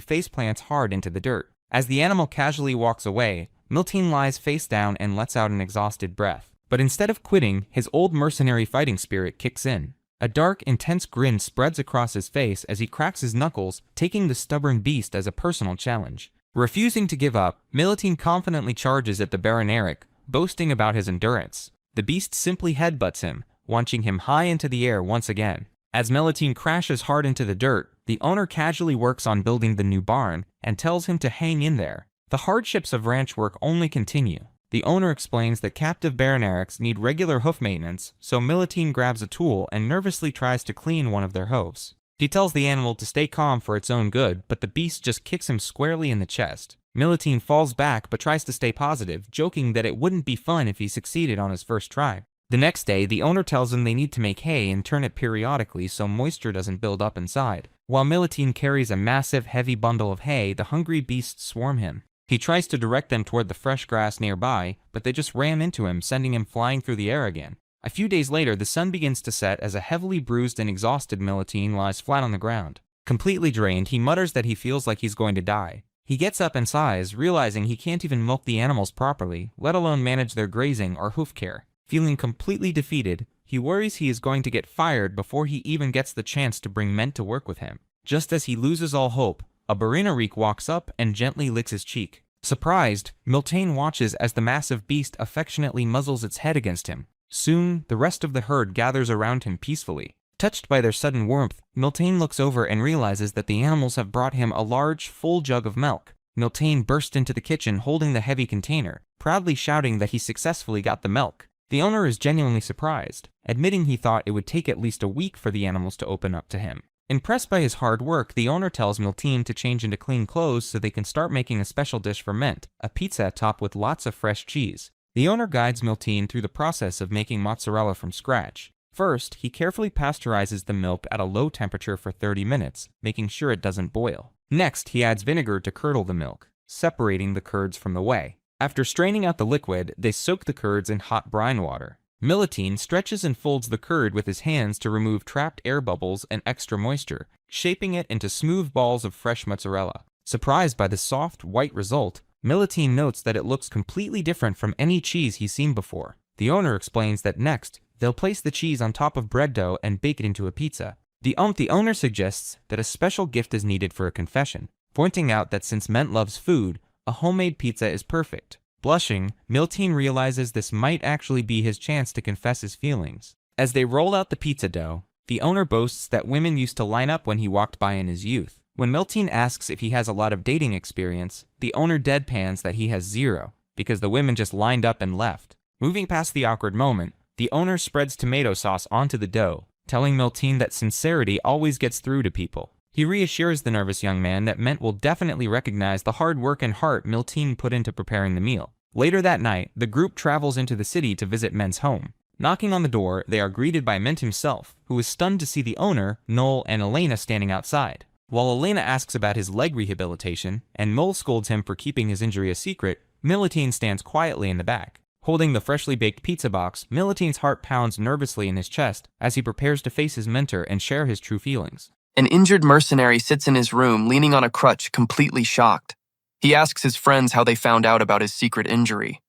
faceplants hard into the dirt. As the animal casually walks away, Militin lies face down and lets out an exhausted breath. But instead of quitting, his old mercenary fighting spirit kicks in. A dark, intense grin spreads across his face as he cracks his knuckles, taking the stubborn beast as a personal challenge. Refusing to give up, Militin confidently charges at the Barineric, boasting about his endurance. The beast simply headbutts him, launching him high into the air once again. As Militin crashes hard into the dirt, the owner casually works on building the new barn and tells him to hang in there. The hardships of ranch work only continue. The owner explains that captive Barinerics need regular hoof maintenance, so Militin grabs a tool and nervously tries to clean one of their hooves. He tells the animal to stay calm for its own good, but the beast just kicks him squarely in the chest. Militin falls back but tries to stay positive, joking that it wouldn't be fun if he succeeded on his first try. The next day, the owner tells him they need to make hay and turn it periodically so moisture doesn't build up inside. While Militin carries a massive, heavy bundle of hay, the hungry beasts swarm him. He tries to direct them toward the fresh grass nearby, but they just ram into him, sending him flying through the air again. A few days later, the sun begins to set as a heavily bruised and exhausted Militin lies flat on the ground. Completely drained, he mutters that he feels like he's going to die. He gets up and sighs, realizing he can't even milk the animals properly, let alone manage their grazing or hoof care. Feeling completely defeated, he worries he is going to get fired before he even gets the chance to bring Ment to work with him. Just as he loses all hope, a Barineric walks up and gently licks his cheek. Surprised, Militin watches as the massive beast affectionately muzzles its head against him. Soon, the rest of the herd gathers around him peacefully. Touched by their sudden warmth, Militin looks over and realizes that the animals have brought him a large, full jug of milk. Militin bursts into the kitchen holding the heavy container, proudly shouting that he successfully got the milk. The owner is genuinely surprised, admitting he thought it would take at least a week for the animals to open up to him. Impressed by his hard work, the owner tells Militin to change into clean clothes so they can start making a special dish for Ment, a pizza topped with lots of fresh cheese. The owner guides Militin through the process of making mozzarella from scratch. First, he carefully pasteurizes the milk at a low temperature for 30 minutes, making sure it doesn't boil. Next, he adds vinegar to curdle the milk, separating the curds from the whey. After straining out the liquid, they soak the curds in hot brine water. Militin stretches and folds the curd with his hands to remove trapped air bubbles and extra moisture, shaping it into smooth balls of fresh mozzarella. Surprised by the soft, white result, Militin notes that it looks completely different from any cheese he's seen before. The owner explains that next, they'll place the cheese on top of bread dough and bake it into a pizza. The owner suggests that a special gift is needed for a confession, pointing out that since Ment loves food, a homemade pizza is perfect. Blushing, Militin realizes this might actually be his chance to confess his feelings. As they roll out the pizza dough, the owner boasts that women used to line up when he walked by in his youth. When Militin asks if he has a lot of dating experience, the owner deadpans that he has zero, because the women just lined up and left. Moving past the awkward moment, the owner spreads tomato sauce onto the dough, telling Militin that sincerity always gets through to people. He reassures the nervous young man that Ment will definitely recognize the hard work and heart Militin put into preparing the meal. Later that night, the group travels into the city to visit Ment's home. Knocking on the door, they are greeted by Ment himself, who is stunned to see the owner, Noel, and Elena standing outside. While Elena asks about his leg rehabilitation, and Noel scolds him for keeping his injury a secret, Militin stands quietly in the back. Holding the freshly baked pizza box, Militin's heart pounds nervously in his chest as he prepares to face his mentor and share his true feelings. An injured mercenary sits in his room, leaning on a crutch, completely shocked. He asks his friends how they found out about his secret injury.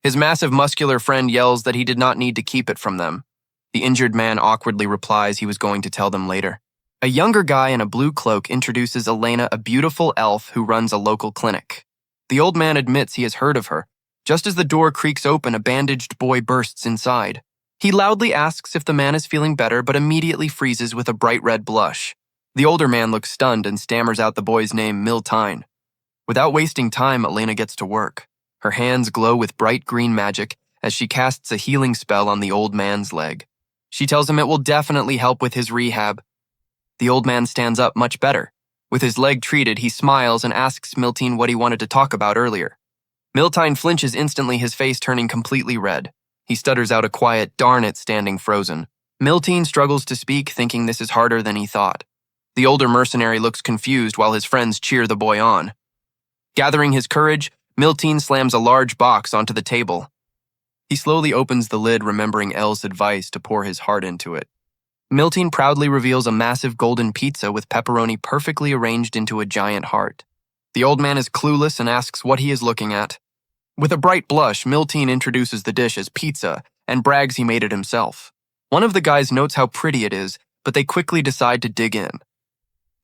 His massive muscular friend yells that he did not need to keep it from them. The injured man awkwardly replies he was going to tell them later. A younger guy in a blue cloak introduces Elena, a beautiful elf who runs a local clinic. The old man admits he has heard of her. Just as the door creaks open, a bandaged boy bursts inside. He loudly asks if the man is feeling better, but immediately freezes with a bright red blush. The older man looks stunned and stammers out the boy's name, Miltine. Without wasting time, Elena gets to work. Her hands glow with bright green magic as she casts a healing spell on the old man's leg. She tells him it will definitely help with his rehab. The old man stands up much better. With his leg treated, he smiles and asks Miltine what he wanted to talk about earlier. Miltine flinches instantly, his face turning completely red. He stutters out a quiet, "Darn it," standing frozen. Miltine struggles to speak, thinking this is harder than he thought. The older mercenary looks confused while his friends cheer the boy on. Gathering his courage, Miltine slams a large box onto the table. He slowly opens the lid, remembering Elle's advice to pour his heart into it. Miltine proudly reveals a massive golden pizza with pepperoni perfectly arranged into a giant heart. The old man is clueless and asks what he is looking at. With a bright blush, Miltine introduces the dish as pizza and brags he made it himself. One of the guys notes how pretty it is, but they quickly decide to dig in.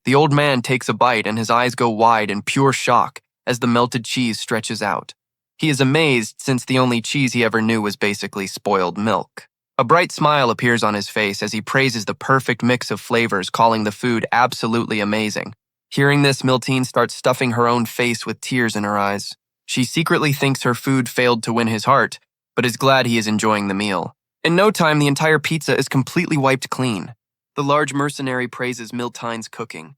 The old man takes a bite and his eyes go wide in pure shock as the melted cheese stretches out. He is amazed since the only cheese he ever knew was basically spoiled milk. A bright smile appears on his face as he praises the perfect mix of flavors, calling the food absolutely amazing. Hearing this, Miltine starts stuffing her own face with tears in her eyes. She secretly thinks her food failed to win his heart, but is glad he is enjoying the meal. In no time, the entire pizza is completely wiped clean. The large mercenary praises Miltine's cooking.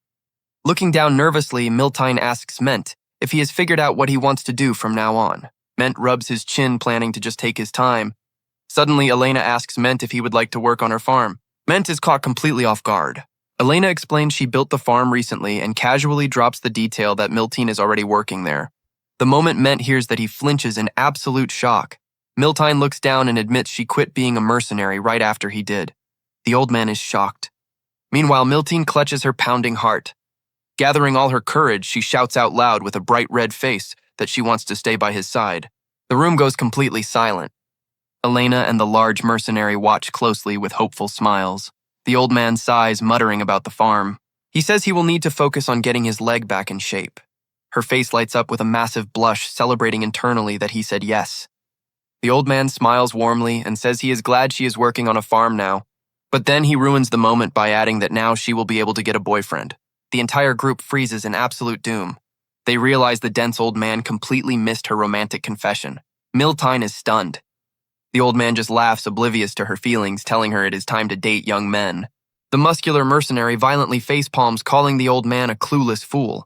Looking down nervously, Miltine asks Ment if he has figured out what he wants to do from now on. Ment rubs his chin, planning to just take his time. Suddenly, Elena asks Ment if he would like to work on her farm. Ment is caught completely off guard. Elena explains she built the farm recently and casually drops the detail that Miltine is already working there. The moment Ment hears that, he flinches in absolute shock. Miltine looks down and admits she quit being a mercenary right after he did. The old man is shocked. Meanwhile, Miltine clutches her pounding heart. Gathering all her courage, she shouts out loud with a bright red face that she wants to stay by his side. The room goes completely silent. Elena and the large mercenary watch closely with hopeful smiles. The old man sighs, muttering about the farm. He says he will need to focus on getting his leg back in shape. Her face lights up with a massive blush, celebrating internally that he said yes. The old man smiles warmly and says he is glad she is working on a farm now. But then he ruins the moment by adding that now she will be able to get a boyfriend. The entire group freezes in absolute doom. They realize the dense old man completely missed her romantic confession. Miltine is stunned. The old man just laughs, oblivious to her feelings, telling her it is time to date young men. The muscular mercenary violently facepalms, calling the old man a clueless fool.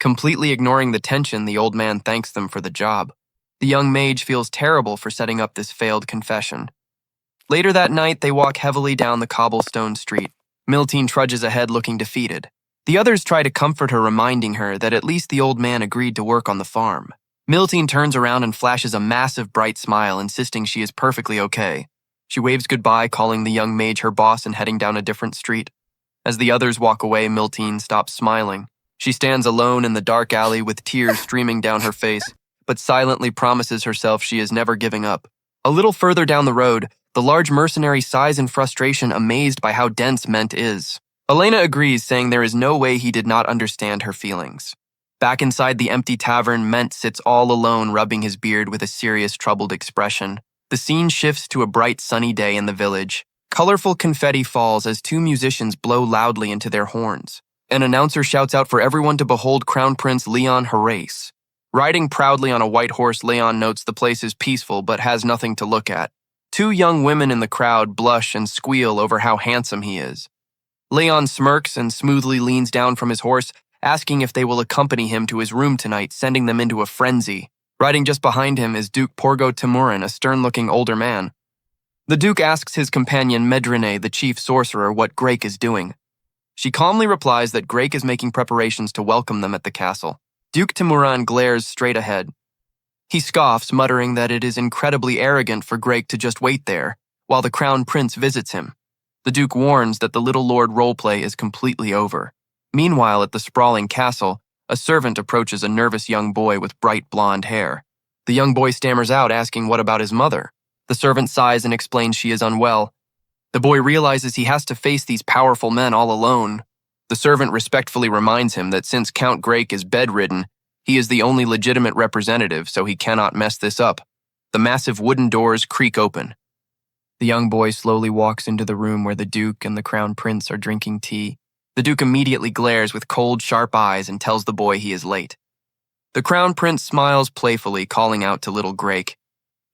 Completely ignoring the tension, the old man thanks them for the job. The young mage feels terrible for setting up this failed confession. Later that night, they walk heavily down the cobblestone street. Miltine trudges ahead looking defeated. The others try to comfort her, reminding her that at least the old man agreed to work on the farm. Miltine turns around and flashes a massive bright smile, insisting she is perfectly okay. She waves goodbye, calling the young mage her boss and heading down a different street. As the others walk away, Miltine stops smiling. She stands alone in the dark alley with tears streaming down her face, but silently promises herself she is never giving up. A little further down the road, the large mercenary sighs in frustration, amazed by how dense Ment is. Elena agrees, saying there is no way he did not understand her feelings. Back inside the empty tavern, Ment sits all alone, rubbing his beard with a serious, troubled expression. The scene shifts to a bright, sunny day in the village. Colorful confetti falls as two musicians blow loudly into their horns. An announcer shouts out for everyone to behold Crown Prince Leon Horace. Riding proudly on a white horse, Leon notes the place is peaceful but has nothing to look at. Two young women in the crowd blush and squeal over how handsome he is. Leon smirks and smoothly leans down from his horse, asking if they will accompany him to his room tonight, sending them into a frenzy. Riding just behind him is Duke Porgo Timurin, a stern-looking older man. The Duke asks his companion Medrine, the chief sorcerer, what Grake is doing. She calmly replies that Grake is making preparations to welcome them at the castle. Duke Timurin glares straight ahead. He scoffs, muttering that it is incredibly arrogant for Grake to just wait there, while the crown prince visits him. The Duke warns that the little lord roleplay is completely over. Meanwhile, at the sprawling castle, a servant approaches a nervous young boy with bright blonde hair. The young boy stammers out, asking what about his mother. The servant sighs and explains she is unwell. The boy realizes he has to face these powerful men all alone. The servant respectfully reminds him that since Count Grake is bedridden, he is the only legitimate representative, so he cannot mess this up. The massive wooden doors creak open. The young boy slowly walks into the room where the Duke and the Crown Prince are drinking tea. The Duke immediately glares with cold, sharp eyes and tells the boy he is late. The Crown Prince smiles playfully, calling out to little Grake.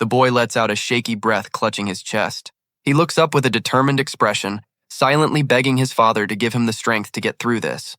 The boy lets out a shaky breath, clutching his chest. He looks up with a determined expression, silently begging his father to give him the strength to get through this.